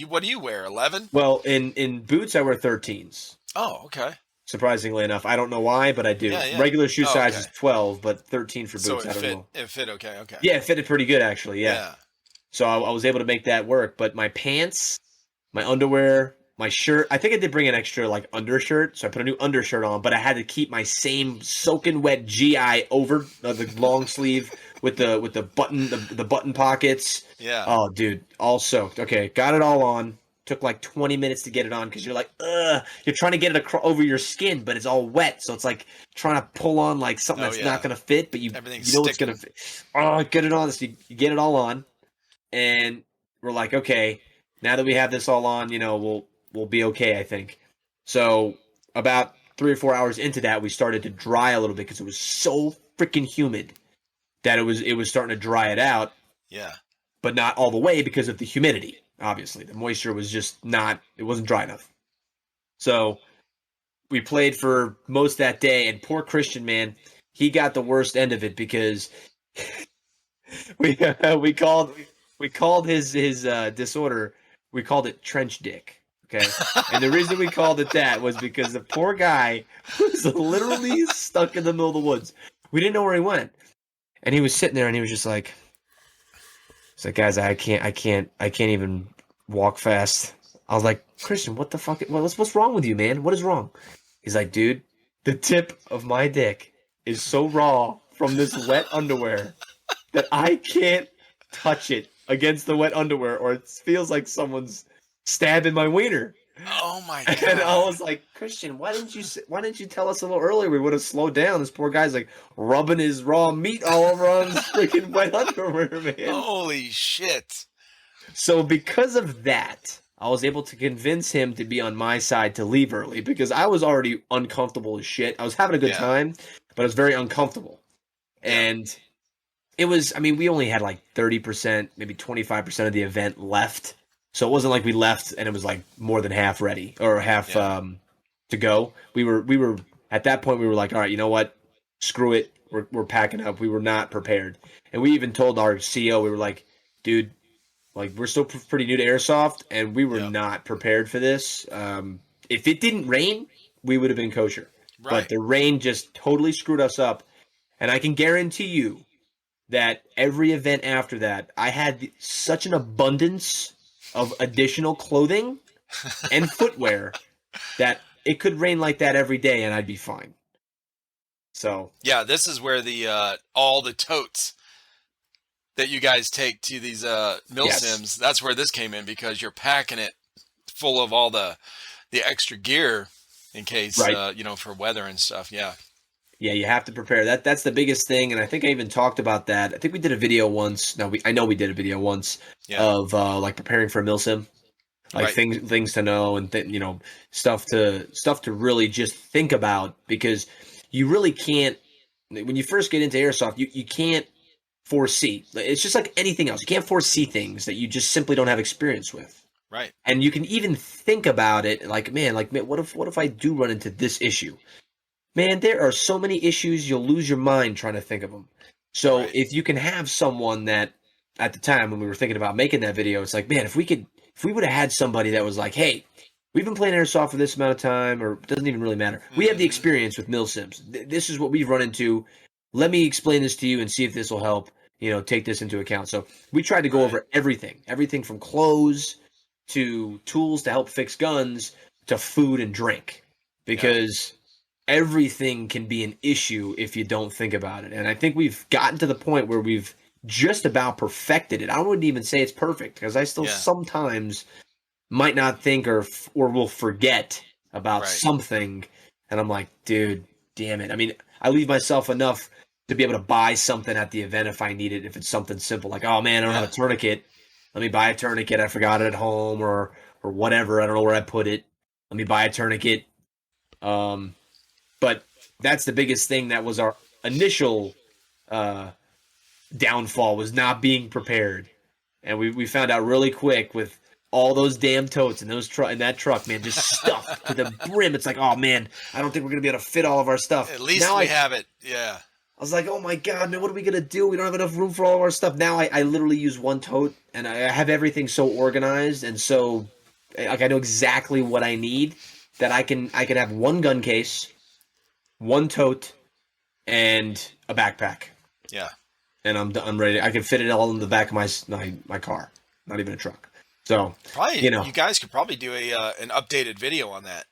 what do you wear? 11? Well, in boots, I wear 13s. Oh, okay. Surprisingly enough, I don't know why, but I do. Yeah, yeah. Regular shoe Oh, size okay. is 12, but 13 for So boots. I don't know. it fit okay. Okay. Yeah, it fitted pretty good actually. Yeah. Yeah. So I was able to make that work. But my pants, my underwear, my shirt. I think I did bring an extra like undershirt, so I put a new undershirt on. But I had to keep my same soaking wet GI over the long sleeve with the button pockets. Yeah. Oh, dude, all soaked. Okay, got it all on. Took like 20 minutes to get it on because you're like, ugh. You're trying to get it over your skin, but it's all wet. So it's like trying to pull on like something Oh, that's yeah. not going to fit, but you Everything's know it's sticking. going to fit. Oh, get it on. So you get it all on. And we're like, okay, now that we have this all on, we'll be okay, I think. So about 3 or 4 hours into that, we started to dry a little bit because it was so freaking humid that it was starting to dry it out, Yeah. but not all the way because of the humidity. Obviously, the moisture was just not, it wasn't dry enough. So we played for most that day, and poor Christian, man, he got the worst end of it because we we called his disorder, we called it trench dick. Okay, and the reason we called it that was because the poor guy was literally stuck in the middle of the woods. We didn't know where he went, and he was sitting there, and he was just like, "It's like, guys, I can't even walk fast." I was like, "Christian, what the fuck? What's wrong with you, man? What is wrong?" He's like, "Dude, the tip of my dick is so raw from this wet underwear that I can't touch it against the wet underwear, or it feels like someone's stabbing my wiener." Oh my And I God. was like, "Christian, why didn't you tell us a little earlier? We would have slowed down." This poor guy's like rubbing his raw meat all over on his freaking wet underwear, man. Holy shit. So because of that, I was able to convince him to be on my side to leave early because I was already uncomfortable as shit. I was having a good Yeah. time, but I was very uncomfortable. Yeah. And it was, I mean, we only had like 30%, maybe 25% of the event left. So it wasn't like we left and it was like more than half ready or half Yeah. to go. We were at that point we were like, all right, you know what? Screw it. We're packing up. We were not prepared. And we even told our CEO, we were like, dude, like we're still pretty new to airsoft and we were Yeah. not prepared for this. If it didn't rain, we would have been kosher. But Right. the rain just totally screwed us up. And I can guarantee you that every event after that, I had such an abundance of additional clothing and footwear that it could rain like that every day and I'd be fine. So, Yeah, this is where the all the totes that you guys take to these mill yes, sims, that's where this came in because you're packing it full of all the extra gear in case right. for weather and stuff. Yeah. Yeah, you have to prepare. That's the biggest thing, and I think I even talked about that. I think we did a video once. No, I know we did a video once Yeah. of like preparing for a mil sim, like Right. things to know and stuff to really just think about because you really can't when you first get into airsoft, you can't foresee. It's just like anything else. You can't foresee things that you just simply don't have experience with. Right. And you can even think about it like, man, what if I do run into this issue? Man, there are so many issues you'll lose your mind trying to think of them. So Right. if you can have someone that at the time when we were thinking about making that video, it's like, man, if we would have had somebody that was like, hey, we've been playing airsoft for this amount of time, or it doesn't even really matter. We have the Hmm. experience with mil sims. This is what we've run into. Let me explain this to you and see if this will help. Take this into account. So we tried to go Right. over everything from clothes to tools to help fix guns to food and drink, Yeah. because everything can be an issue if you don't think about it. And I think we've gotten to the point where we've just about perfected it. I wouldn't even say it's perfect because I still Yeah. sometimes might not think or will forget about Right. something, and I'm like, dude, damn it. I mean, I leave myself enough to be able to buy something at the event if I need it. If it's something simple like, oh man, I don't have Yeah. a tourniquet. Let me buy a tourniquet. I forgot it at home or whatever. I don't know where I put it. Let me buy a tourniquet. Um, but that's the biggest thing that was our initial uh, downfall was not being prepared, and we found out really quick with all those damn totes and in that truck, man, just stuffed to the brim. It's like, oh man, I don't think we're gonna be able to fit all of our stuff. At least Now we I have it. Yeah. was like, oh my god, man, what are we gonna do? We don't have enough room for all of our stuff. Now I literally use one tote, and I have everything so organized and so like I know exactly what I need that I can have one gun case, one tote, and a backpack, Yeah. and I'm ready. I can fit it all in the back of my car, not even a truck. So, Probably you know, you guys could probably do a an updated video on that.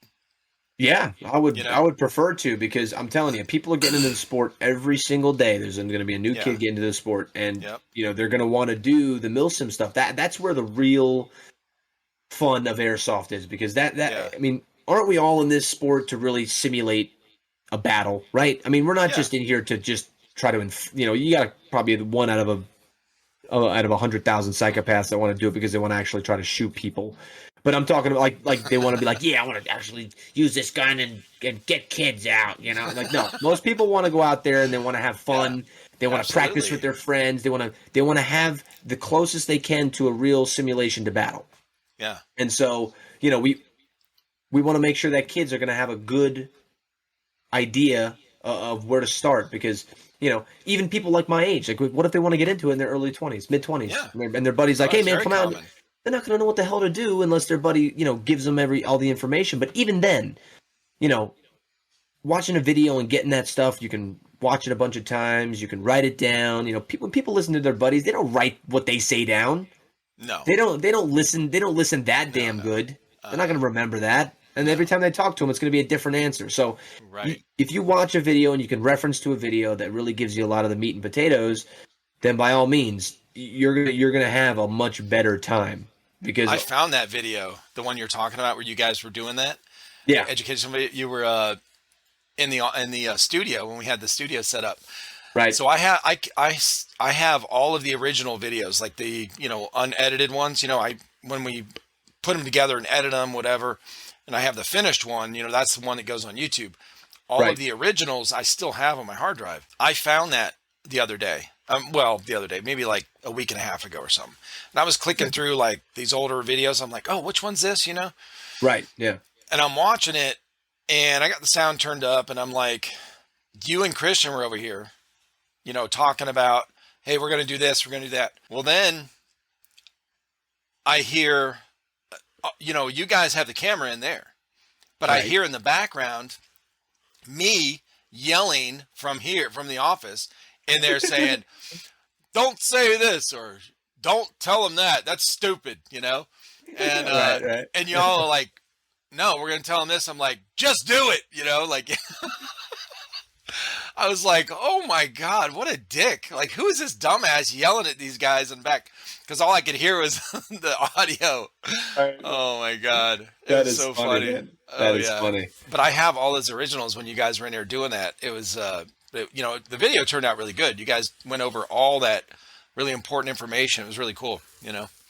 yeah, I You would I know. would prefer to because I'm telling you, people are getting into the sport every single day. There's going to be a new Yeah. kid getting into the sport, and Yep. they're going to want to do the milsim stuff. That's where the real fun of airsoft is because Yeah. I mean, aren't we all in this sport to really simulate a battle, right? I mean, we're not Yeah. just in here to just try to, you got probably one out of out of 100,000 psychopaths that want to do it because they want to actually try to shoot people. But I'm talking about like they want to be like, yeah, I want to actually use this gun and get kids out, you know? Like, no, most people want to go out there and they want to have Yeah, fun. They want to practice with absolutely. their friends. They want to have the closest they can to a real simulation to battle. Yeah. And so, we want to make sure that kids are going to have a good idea of where to start because even people like my age, like what if they want to get into it in their early 20s, mid 20s, Yeah. and their buddy's like, Oh, hey it's man, very come out. common. They're not going to know what the hell to do unless their buddy gives them all the information. But even then, you know watching a video and getting that stuff, you can watch it a bunch of times, you can write it down. When people listen to their buddies, they don't write what they say down. No. They don't listen that No, damn no. good. They're not Uh, going to remember that. And every no. time they talk to them, it's going to be a different answer. So Right. if you watch a video and you can reference to a video that really gives you a lot of the meat and potatoes, then by all means, you're gonna have a much better time because I found that video, the one you're talking about, where you guys were doing that. yeah, Educating somebody. You were in the studio when we had the studio set up. right, So I have all of the original videos, like the unedited ones. When we put them together and edit them, whatever. And I have the finished one. That's the one that goes on YouTube. All of right, the originals I still have on my hard drive. I found that the other day. The other day, maybe like a week and a half ago or something. And I was clicking through like these older videos. I'm like, oh, which one's this? right, yeah, And I'm watching it, and I got the sound turned up, and I'm like, you and Christian were over here, talking about, hey, we're going to do this, we're going to do that. Well, then I hear, you guys have the camera in there, but I right, hear in the background me yelling from here, from the office, and they're saying, don't say this, or don't tell them that. That's stupid, And, right, right. and y'all are like, no, we're going to tell them this. I'm like, just do it, like, I was like, oh my God, what a dick. Like, who is this dumbass yelling at these guys in the back? Because all I could hear was the audio. Right. Oh my God. It That was is so funny, funny. man. Oh That is yeah. funny. But I have all those originals when you guys were in there doing that. It was, the video turned out really good. You guys went over all that really important information. It was really cool.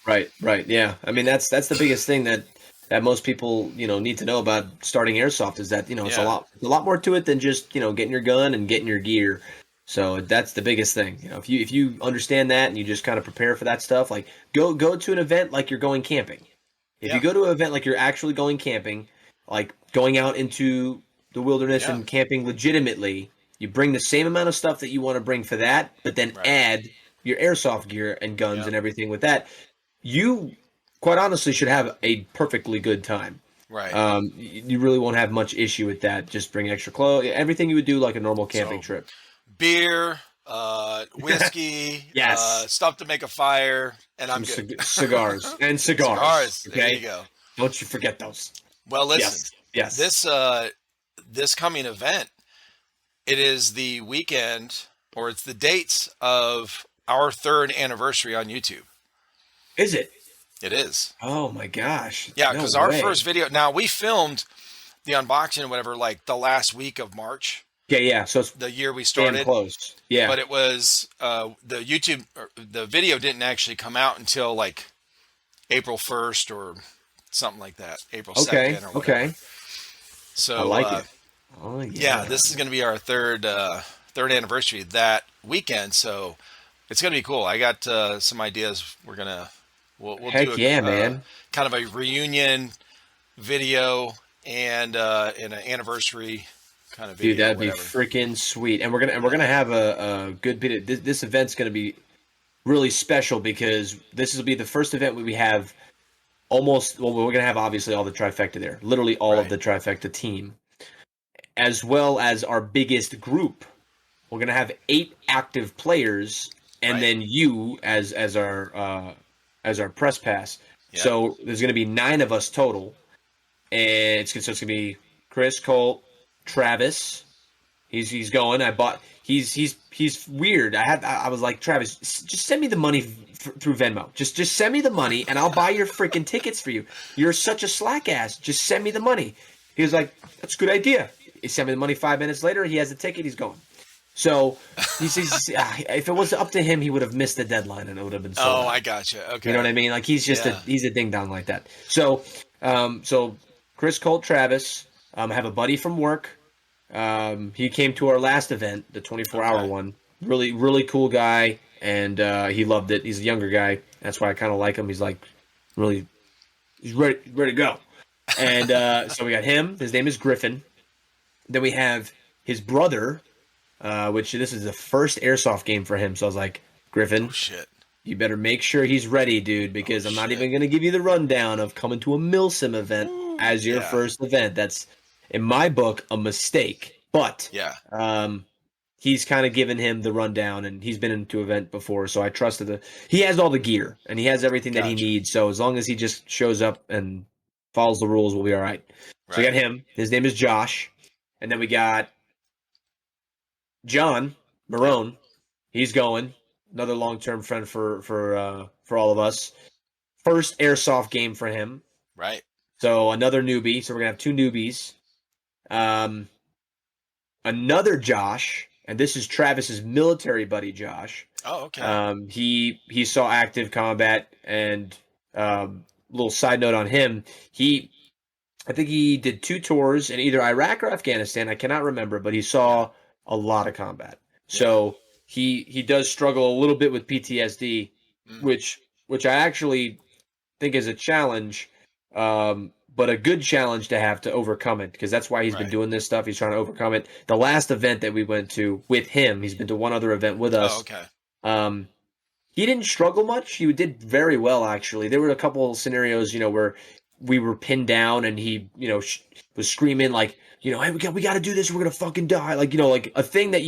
Right, right, yeah. I mean, that's the biggest thing that most people need to know about starting airsoft is that it's a Yeah. lot more to it than just getting your gun and getting your gear. So that's the biggest thing. If you understand that and you just kind of prepare for that stuff, like go to an event like you're going camping. If Yeah. you go to an event like you're actually going camping, like going out into the wilderness Yeah. and camping legitimately, you bring the same amount of stuff that you want to bring for that, but then Right. add your airsoft gear and guns Yeah. and everything with that. You quite honestly should have a perfectly good time. Right. You really won't have much issue with that. Just bring extra clothes, everything you would do like a normal camping So, trip. beer, whiskey, Yes. stuff to make a fire, and I'm Some good. cigars and cigars. Cigars. There you Okay, go. don't you forget those. Well, listen, Yes, yes. this coming event, it is the weekend, or it's the dates of our 3rd anniversary on YouTube. Is it? It is. Oh my gosh! Yeah, No because our way. first video, now we filmed the unboxing or whatever, like the last week of March, Yeah, yeah. So it's the year we damn started. close. Yeah. But it was the video didn't actually come out until like April 1st or something like that, April 2nd or whatever. Okay. So I like it. Oh yeah, this is going to be our third anniversary that weekend, so it's going to be cool. I got some ideas. We'll Heck do yeah, man. kind of a reunion video and an anniversary kind of video. Dude, that'd be whatever. freaking sweet. And we're gonna have a good bit of this event's gonna be really special because this will be the first event where we have we're gonna have obviously all the trifecta there. Literally all of Right. the trifecta team. As well as our biggest group. We're gonna have 8 active players and Right. then you as our press pass. Yep. So there's gonna be 9 of us total. And it's gonna be Chris, Colt, Travis. He's going. He's weird. I was like, Travis, just send me the money through Venmo. Just send me the money and I'll buy your freaking tickets for you. You're such a slack ass. Just send me the money. He was like, that's a good idea. He sent me the money 5 minutes later. He has the ticket. He's going. So he says, if it was up to him, he would have missed the deadline and it would have been sold Oh, out. I gotcha. You know what Okay. I mean? Like Yeah. he's a ding dong like that. So Chris, Colt, Travis, I have a buddy from work. He came to our last event, the 24-hour Okay. one. Really, really cool guy, and he loved it. He's a younger guy. That's why I kind of like him. He's like really, he's ready to go. And so we got him. His name is Griffin. Then we have his brother, which this is the first airsoft game for him. So I was like, Oh Griffin, shit. you better make sure he's ready, dude, Oh because I'm not shit. even going to give you the rundown of coming to a Milsim event Woo. as your Yeah. first event. That's, in my book, a mistake. But Yeah. he's kind of given him the rundown, and he's been into an event before, so I trusted he has all the gear, and he has everything that he Gotcha. needs. So as long as he just shows up and follows the rules, we'll be all right. So we Right. got him. His name is Josh. And then we got John Yep. Marone. He's going. Another long-term friend for all of us. First airsoft game for him. Right. So another newbie. So we're gonna have two newbies. Um, another Josh, and this is Travis's military buddy, Josh. Oh, okay. He saw active combat, and little side note on him. I think he did 2 tours in either Iraq or Afghanistan. I cannot remember, but he saw a lot of combat. Yeah. So he does struggle a little bit with PTSD, Mm. which I actually think is a challenge, but a good challenge to have to overcome it, because that's why he's been Right. doing this stuff. He's trying to overcome it. The last event that we went to with him, he's been to one other event with Oh, us. okay. Um, he didn't struggle much. He did very well, actually. There were a couple of scenarios, where we were pinned down and he, was screaming like, hey, we got to do this. We're going to fucking die. Like, like a thing that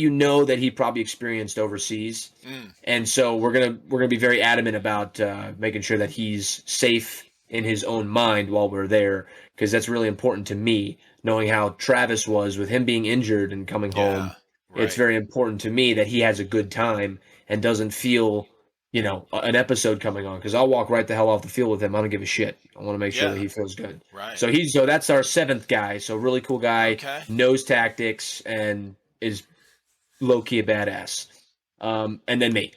that he probably experienced overseas. Mm. And so we're going to be very adamant about making sure that he's safe in his own mind while we're there, because that's really important to me, knowing how Travis was with him being injured and coming home. Yeah. It's Right. very important to me that he has a good time and doesn't feel, an episode coming on, because I'll walk right the hell off the field with him. I don't give a shit. I want to make sure Yeah. that he feels good. Right. So that's our 7th guy. So really cool guy, Okay. knows tactics, and is low key a badass. And then me.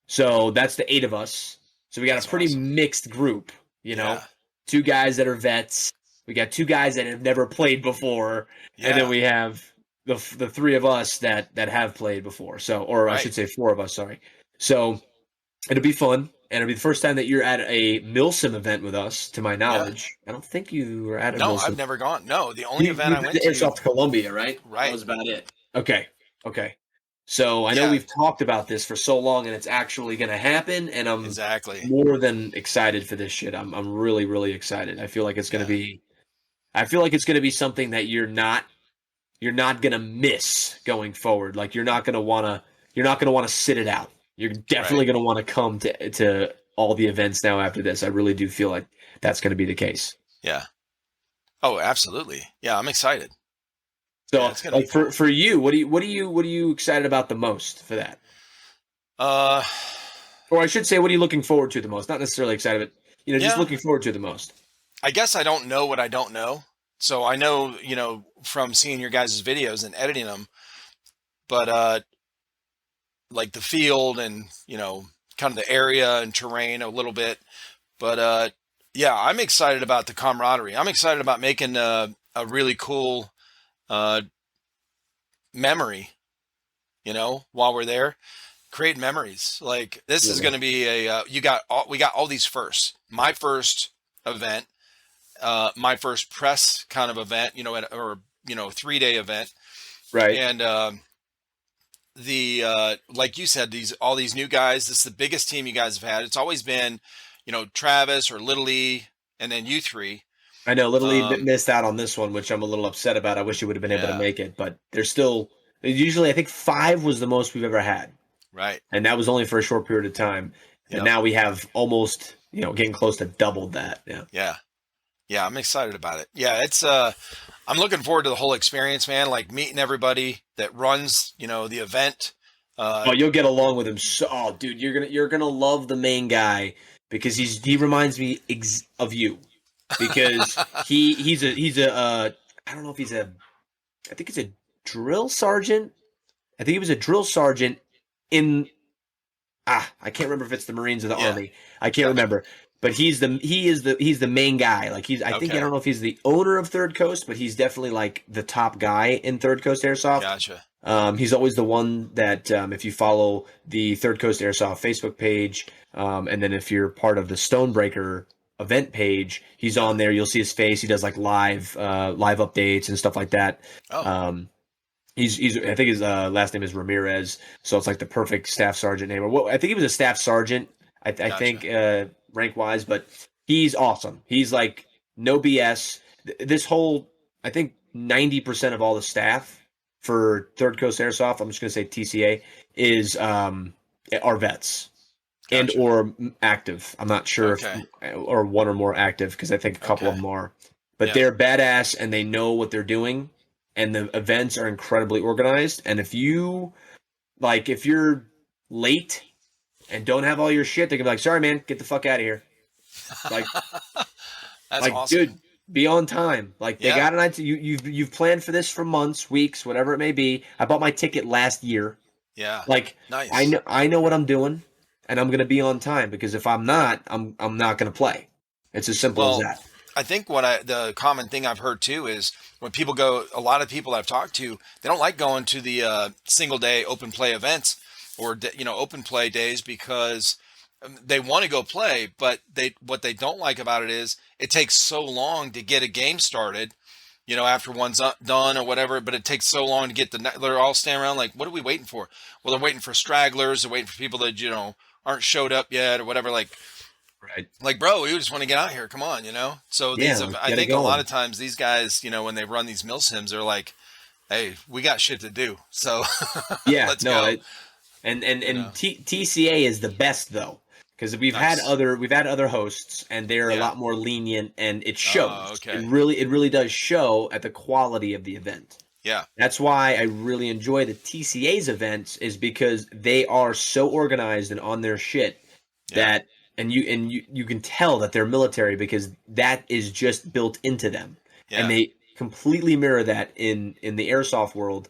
So that's the 8 of us. So we got That's a pretty awesome. mixed group. Yeah. 2 guys that are vets. We got 2 guys that have never played before, and then Yeah. we have the 3 of us that have played before. So, or I Right. should say 4 of us. Sorry. So it'll be fun, and it'll be the first time that you're at a Milsim event with us, to my knowledge. I don't think you were at a No, I've Milsim. never gone. No, the only You event I did went the to. Airsoft Columbia, right? That Right. was about it. Okay. So I know Yeah. we've talked about this for so long, and it's actually going to happen, and I'm Exactly. more than excited for this shit. I'm really, really excited. I feel like it's going to Yeah. be. I feel like it's going to be something that you're not going to miss going forward. Like you're not going to want to sit it out. You're definitely Right. going to want to come to all the events now after this. I really do feel like that's going to be the case. Yeah. Oh, absolutely. Yeah, I'm excited. So, Yeah, it's gonna be like cool. for you, what are you excited about the most for that? Uh, Or I should say, what are you looking forward to the most? Not necessarily excited, but just yeah. looking forward to the most. I guess I don't know what I don't know. So I know, from seeing your guys' videos and editing them, but like the field and, kind of the area and terrain a little bit. But yeah, I'm excited about the camaraderie. I'm excited about making a really cool uh memory, while we're there, create memories. Like this is Yeah. going to be we got all these firsts. My first event, my first press kind of event, or 3-day event. Right. And like you said, all these new guys, this is the biggest team you guys have had. It's always been, Travis or Little E, and then you 3. I know Little League Um, missed out on this one, which I'm a little upset about. I wish you would have been able to yeah, make it, but there's still usually I think 5 was the most we've ever had, right. and that was only for a short period of time. And Yep. now we have almost getting close to double that. Yeah. Yeah. Yeah, I'm excited about it. Yeah, it's I'm looking forward to the whole experience, man, like meeting everybody that runs, the event. Oh, you'll get along with him. So, oh, dude, you're gonna love the main guy, because he reminds me of you, because he's a I don't know if I think he's a drill sergeant I think he was a drill sergeant in I can't remember if it's the Marines or the Yeah, Army. I can't gotcha. remember. But he's the main guy. Like I think I Okay, don't know if he's the owner of Third Coast, but he's definitely like the top guy in Third Coast Airsoft. gotcha. He's always the one that if you follow the Third Coast Airsoft Facebook page, and then if you're part of the Stonebreaker event page, he's Yeah. on there. You'll see his face. He does like live updates and stuff like that. Oh, Um, he's I think his last name is Ramirez, so it's like the perfect staff sergeant name. Or I think he was a staff sergeant. I gotcha. think rank wise, but he's awesome. He's like no BS. This whole I think 90% of all the staff for Third Coast Airsoft, I'm just gonna say TCA, is are vets and Gotcha. or active. I'm not sure if Okay. or one or more active because I think a couple of Okay. them are, but Yeah. they're badass and they know what they're doing, and the events are incredibly organized. And if you're late and don't have all your shit, they can be like, "Sorry, man, get the fuck out of here." Like, That's like, awesome. dude, be on time. Like, they Yeah. got an idea. You've planned for this for months, weeks, whatever it may be. I bought my ticket last year. Yeah. Like, Nice. I know what I'm doing, and I'm gonna be on time because if I'm not, I'm not gonna play. It's as simple as Well, that. I think the common thing I've heard too is when people go, a lot of people I've talked to, they don't like going to the single day open play events or open play days because they want to go play, but what they don't like about it is it takes so long to get a game started. After one's done or whatever, but it takes so long to get they're all standing around like, what are we waiting for? Well, they're waiting for stragglers, they're waiting for people that aren't showed up yet or whatever. Right. Like, bro, we just want to get out here. Come on, So Yeah, these, let's I get it think a lot going. of times these guys, when they run these mill sims, they're like, "Hey, we got shit to do, so Yeah, let's no, go." You know? TCA is the best though because Nice. we've had other hosts and they're a Yeah. lot more lenient and it Oh, shows. okay. It really does show at the quality of the event. Yeah. That's why I really enjoy the TCA's events is because they are so organized and on their shit Yeah. that you can tell that they're military because that is just built into them. And Yeah. they completely mirror that in the airsoft world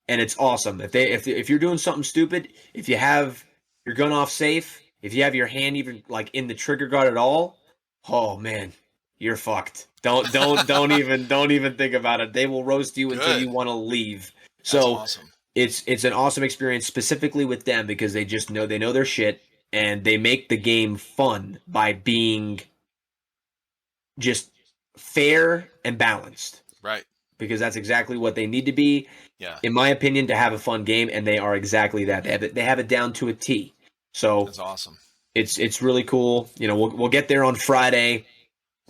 and it's awesome. If you're doing something stupid, if you have your gun off safe, if you have your hand even like in the trigger guard at all, oh man, you're fucked. Don't even think about it. They will roast you until Good. you want to leave. That's So awesome. it's an awesome experience specifically with them because they know their shit and they make the game fun by being just fair and balanced Right. because that's exactly what they need to be Yeah. in my opinion, to have a fun game, and they are exactly that. They have it down to a T. So That's awesome. it's really cool. We'll get there on Friday.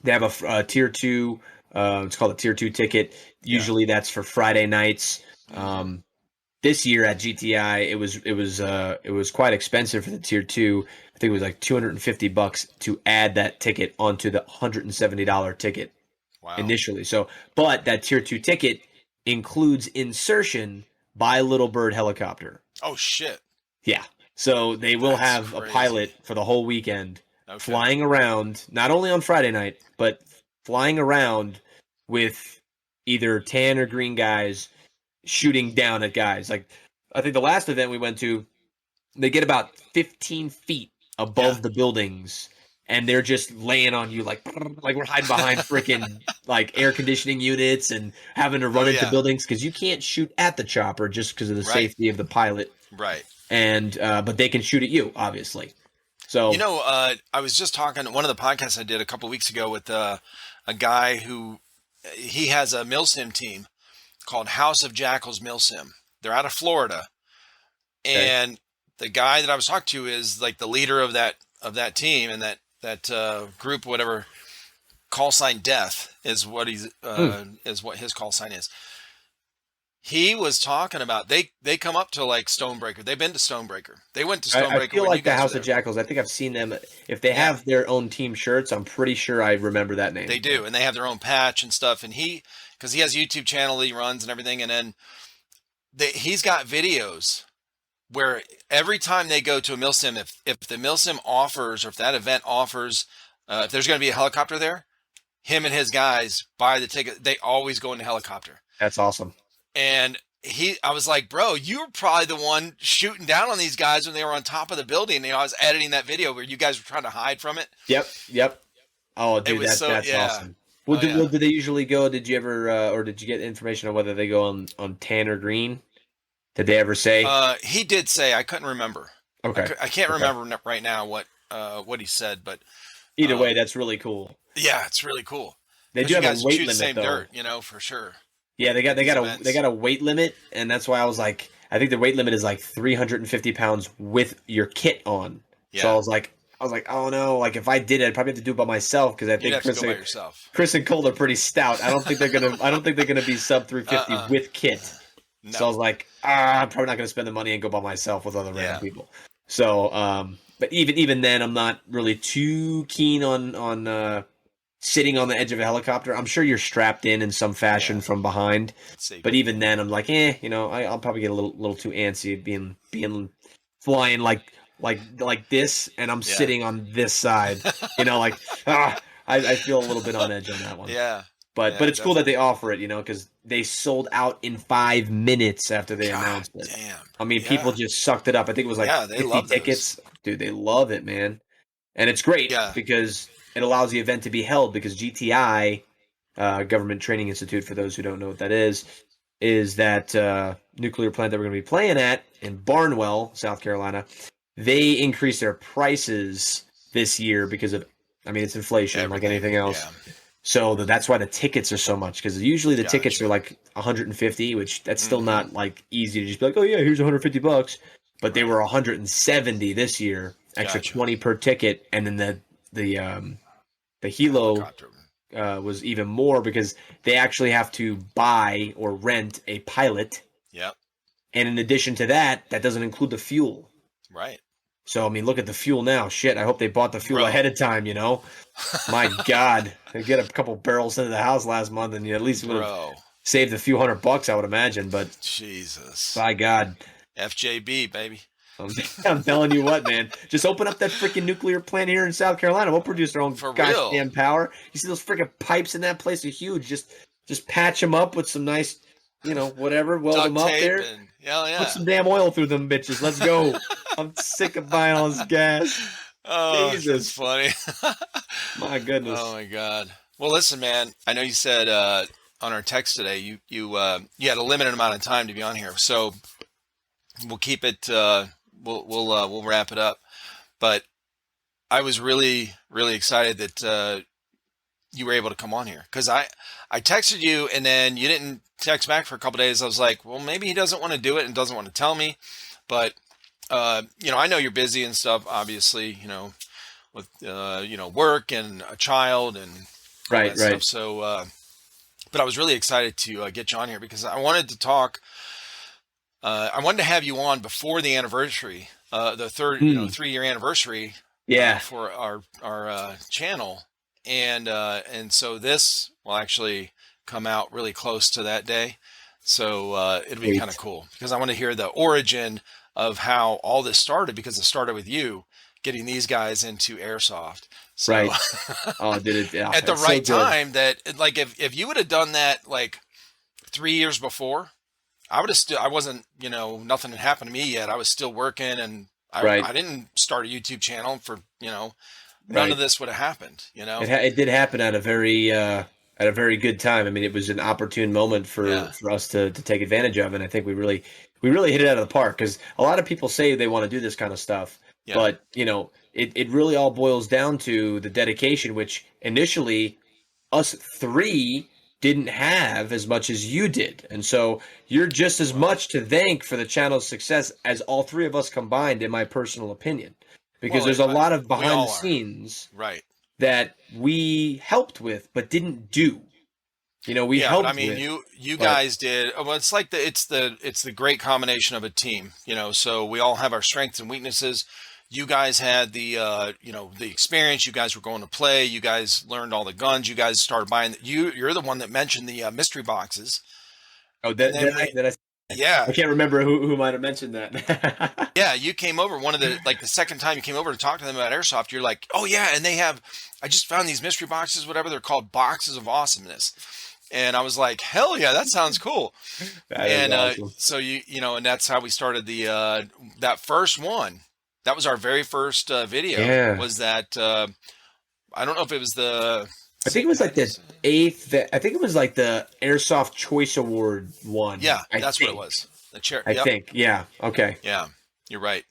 They have a tier two. It's called a tier two ticket. Yeah. Usually that's for Friday nights. Hmm. This year at GTI, it was quite expensive for the tier two. I think it was like $250 to add that ticket onto the $170 ticket Wow. initially. So, but that tier two ticket includes insertion by Little Bird helicopter. Oh shit. Yeah. So they will That's have a crazy. pilot for the whole weekend Okay. flying around, not only on Friday night, but flying around with either tan or green guys shooting down at guys. Like, I think the last event we went to, they get about 15 feet Yeah. above the buildings and they're just laying on you like we're hiding behind freaking like air conditioning units and having to Oh run into yeah. buildings because you can't shoot at the chopper just because of the Right. safety of the pilot Right. and but they can shoot at you obviously. So I was just talking one of the podcasts I did a couple of weeks ago with a guy who he has a milsim team called House of Jackals Milsim. They're out of Florida, okay. and the guy that I was talking to is like the leader of that team and that group, whatever. Call sign Death Hmm. is what his call sign is. He was talking about they come up to like Stonebreaker. They've been to Stonebreaker. They went to I Stonebreaker feel when you like the guys were House of there. Jackals. I think I've seen them. If they Yeah, have their own team shirts, I'm pretty sure I remember that name. they do, and they have their own patch and stuff. And because he has a YouTube channel that he runs and everything, and then he's got videos where every time they go to a milsim, if the milsim offers or if that event offers, if there's going to be a helicopter there, him and his guys buy the ticket. They always go in the helicopter. That's awesome. And I was like, bro, you were probably the one shooting down on these guys when they were on top of the building. I was editing that video where you guys were trying to hide from it. Yep, yep. Oh, It dude, was so, that's yeah. awesome. Oh yeah. Well, do they usually go? Did you ever, or did you get information on whether they go on tan or green? Did they ever say? He did say, I couldn't remember. Okay, I can't okay. remember right now what he said, but Either way, um, that's really cool. yeah, it's really cool They because do you have a guys weight chew the limit same though. dirt, for sure. Yeah, At these they events. got a weight limit, and that's why I was like, I think the weight limit is like 350 pounds with your kit on. So Yeah, I was like, oh no, like if I did it, I'd probably have to do it by myself because I you'd think have to go by yourself. Chris and Cole are pretty stout. I don't think they're gonna be sub 350 Uh-uh. with kit. So I No. was like, I'm probably not gonna spend the money and go by myself with other random Yeah. people. So, but even then, I'm not really too keen on sitting on the edge of a helicopter. I'm sure you're strapped in some fashion Yeah. from behind, but Safety. even then, I'm like, I'll probably get a little too antsy being flying like this, and I'm Yeah. sitting on this side. Like I feel a little bit on edge on that one. Yeah. But Yeah, it's cool that they definitely. offer it, because they sold out in 5 minutes after they God announced it. damn. I mean, people Yeah. just sucked it up. I think it was like Yeah, they 50 love those. tickets. Dude, they love it, man. And it's great Yeah. because it allows the event to be held because GTI, Government Training Institute, for those who don't know what that is that nuclear plant that we're going to be playing at in Barnwell, South Carolina. They increased their prices this year because of, I mean, it's inflation like Everything. anything else. Yeah. So that's why the tickets are so much because usually the tickets Gotcha. are like 150, which that's still Mm-hmm. not like easy to just be like, oh yeah, here's 150 bucks. But they Right. were 170 this year, extra Gotcha. 20 per ticket, and then the The Hilo helicopter. was even more because they actually have to buy or rent a pilot, Yep. and in addition to that, that doesn't include the fuel. Right. So I mean, look at the fuel now. Shit, I hope they bought the fuel Bro. ahead of time. My God, they get a couple barrels into the house last month, and you at least would have Bro. saved a few $100, I would imagine. But Jesus. by God, FJB, baby. I'm, I'm telling you what, man, just open up that freaking nuclear plant here in South Carolina. We'll produce our own For gosh real. damn power. You see those freaking pipes in that place are huge. Just patch them up with some nice, whatever, weld Duct them up tape there. and yeah. Put some damn oil through them bitches. Let's go. I'm sick of buying all this gas. Oh, that's Jesus, funny. my goodness. Oh my God. Well, listen, man. I know you said on our text today you had a limited amount of time to be on here, so we'll keep it. We'll wrap it up. But I was really excited that you were able to come on here because I texted you and then you didn't text back for a couple days. I was like, well, maybe he doesn't want to do it and doesn't want to tell me, but I know you're busy and stuff, obviously, with work and a child and all Right, that stuff. right. So, but I was really excited to get you on here because I wanted to talk. I wanted to have you on before the anniversary, the third, 3-year anniversary Yeah. for our channel, and so this will actually come out really close to that day. So it'll be Sweet. kind of cool because I want to hear the origin of how all this started because it started with you getting these guys into airsoft. So Right. Oh, did it? Yeah, at the it's so right good. time that like if you would have done that like 3 years before, I would have still I wasn't, nothing had happened to me yet. I was still working and Right. I didn't start a YouTube channel for, none Right. of this would have happened, It did happen at a very good time. I mean, it was an opportune moment Yeah. for us to take advantage of, and I think we really hit it out of the park because a lot of people say they want to do this kind of stuff, Yeah. but it really all boils down to the dedication, which initially us three didn't have as much as you did, and so you're just as much to thank for the channel's success as all three of us combined, in my personal opinion, because Well, there's a lot of we behind all the are. scenes Right. that we helped with but didn't do. We Yeah, helped but I mean, with, you but guys did. Well, it's like it's the great combination of a team. So we all have our strengths and weaknesses. You guys had the experience. You guys were going to play. You guys learned all the guns. You guys started buying. You're the one that mentioned the mystery boxes, oh, and then I yeah, can't remember who might have mentioned that. yeah, you came over the second time you came over to talk to them about airsoft. You're like, oh yeah, and I just found these mystery boxes, whatever they're called, boxes of awesomeness. And I was like, hell yeah, that sounds cool. That is And awesome. so and that's how we started the that first one. That was our very first video. Yeah. Was that I don't know if it was the I think it St. was like the Patty's. eighth. I think it was like the Airsoft Choice Award one. Yeah, that's what it was. The chair. I Yep. think. Yeah. Okay. Yeah, you're right.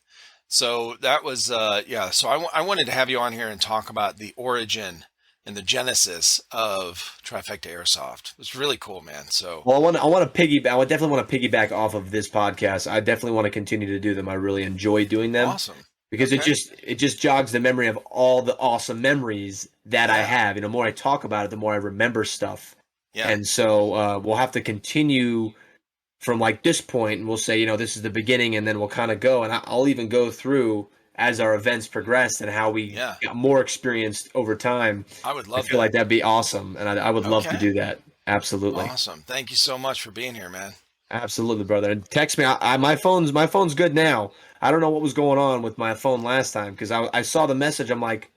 So that was yeah. So I wanted to have you on here and talk about the origin and the genesis of Trifecta Airsoft. It was really cool, man. So Well, I want to piggyback. I would definitely want to piggyback off of this podcast. I definitely want to continue to do them. I really enjoy doing them awesome. because Okay. it just jogs the memory of all the awesome memories that I Yeah. have. The more I talk about it, the more I remember stuff. Yeah. And so we'll have to continue from like this point, and we'll say, this is the beginning, and then we'll kind of go, and I'll even go through as our events progressed and how we Yeah. got more experienced over time. I would I love feel that. like that'd be awesome, and I would love to Okay. do that. Absolutely. Awesome. Thank you so much for being here, man. Absolutely, brother. And text me. My phone's good now. I don't know what was going on with my phone last time because I saw the message. I'm like,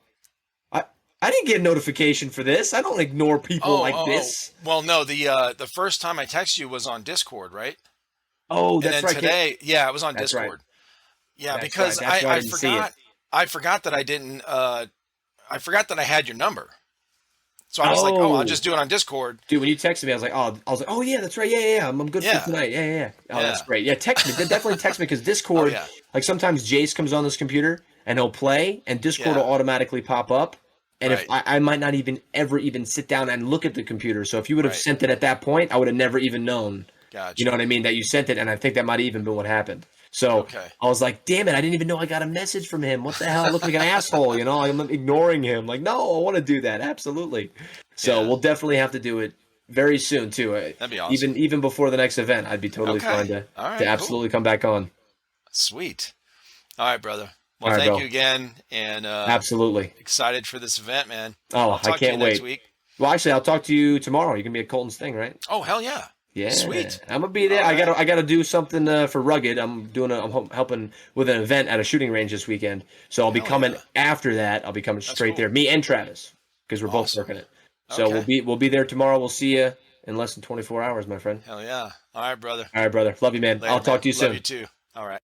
I I didn't get a notification for this. I don't ignore people Oh, like oh, oh. this. Well, no, the first time I texted you was on Discord, right? Oh, And that's then right. today, yeah, it was on That's right. Discord. Yeah, That's right. because That's why I didn't see it. I forgot that I didn't I forgot that I had your number. So I was like, oh, I'll Oh, just do it on Discord. dude, when you texted me, I was like, oh yeah, that's right. Yeah. I'm good for Yeah. tonight. Yeah. Oh, Yeah. that's great. Yeah, text me. Definitely text me because Oh Discord, yeah. like sometimes Jace comes on this computer and he'll play, and Discord will Yeah. automatically pop up. And if Right. I might not even ever even sit down and look at the computer. So if you would have Right. sent it at that point, I would have never even known. You know Gotcha. what I mean? That you sent it, and I think that might have even been what happened. So Okay. I was like, damn it, I didn't even know I got a message from him. What the hell? I look like an asshole, I'm ignoring him. Like, no, I want to do that. Absolutely. So Yeah. we'll definitely have to do it very soon too. That'd be awesome. Even before the next event, I'd be totally fine Okay. to All to right, cool. absolutely come back on. Sweet. All right, brother. All Well, right, thank bro. you again and Absolutely. excited for this event, man. Oh, I'll I talk to you can't next wait. week. Well, actually, I'll talk to you tomorrow. You're gonna be at Colton's thing, right? Oh, hell yeah. Yeah, Sweet. I'm gonna be there. All right. I gotta do something for Rugged. Helping with an event at a shooting range this weekend. So I'll be Hell coming yeah. after that. I'll be coming That's straight cool. there. Me and Travis, because we're both Awesome. working it. So Okay. we'll be there tomorrow. We'll see you in less than 24 hours, my friend. Hell yeah. All right, brother. All right, brother. Love you, man. Later, I'll man. talk to you Love soon. you too. All right.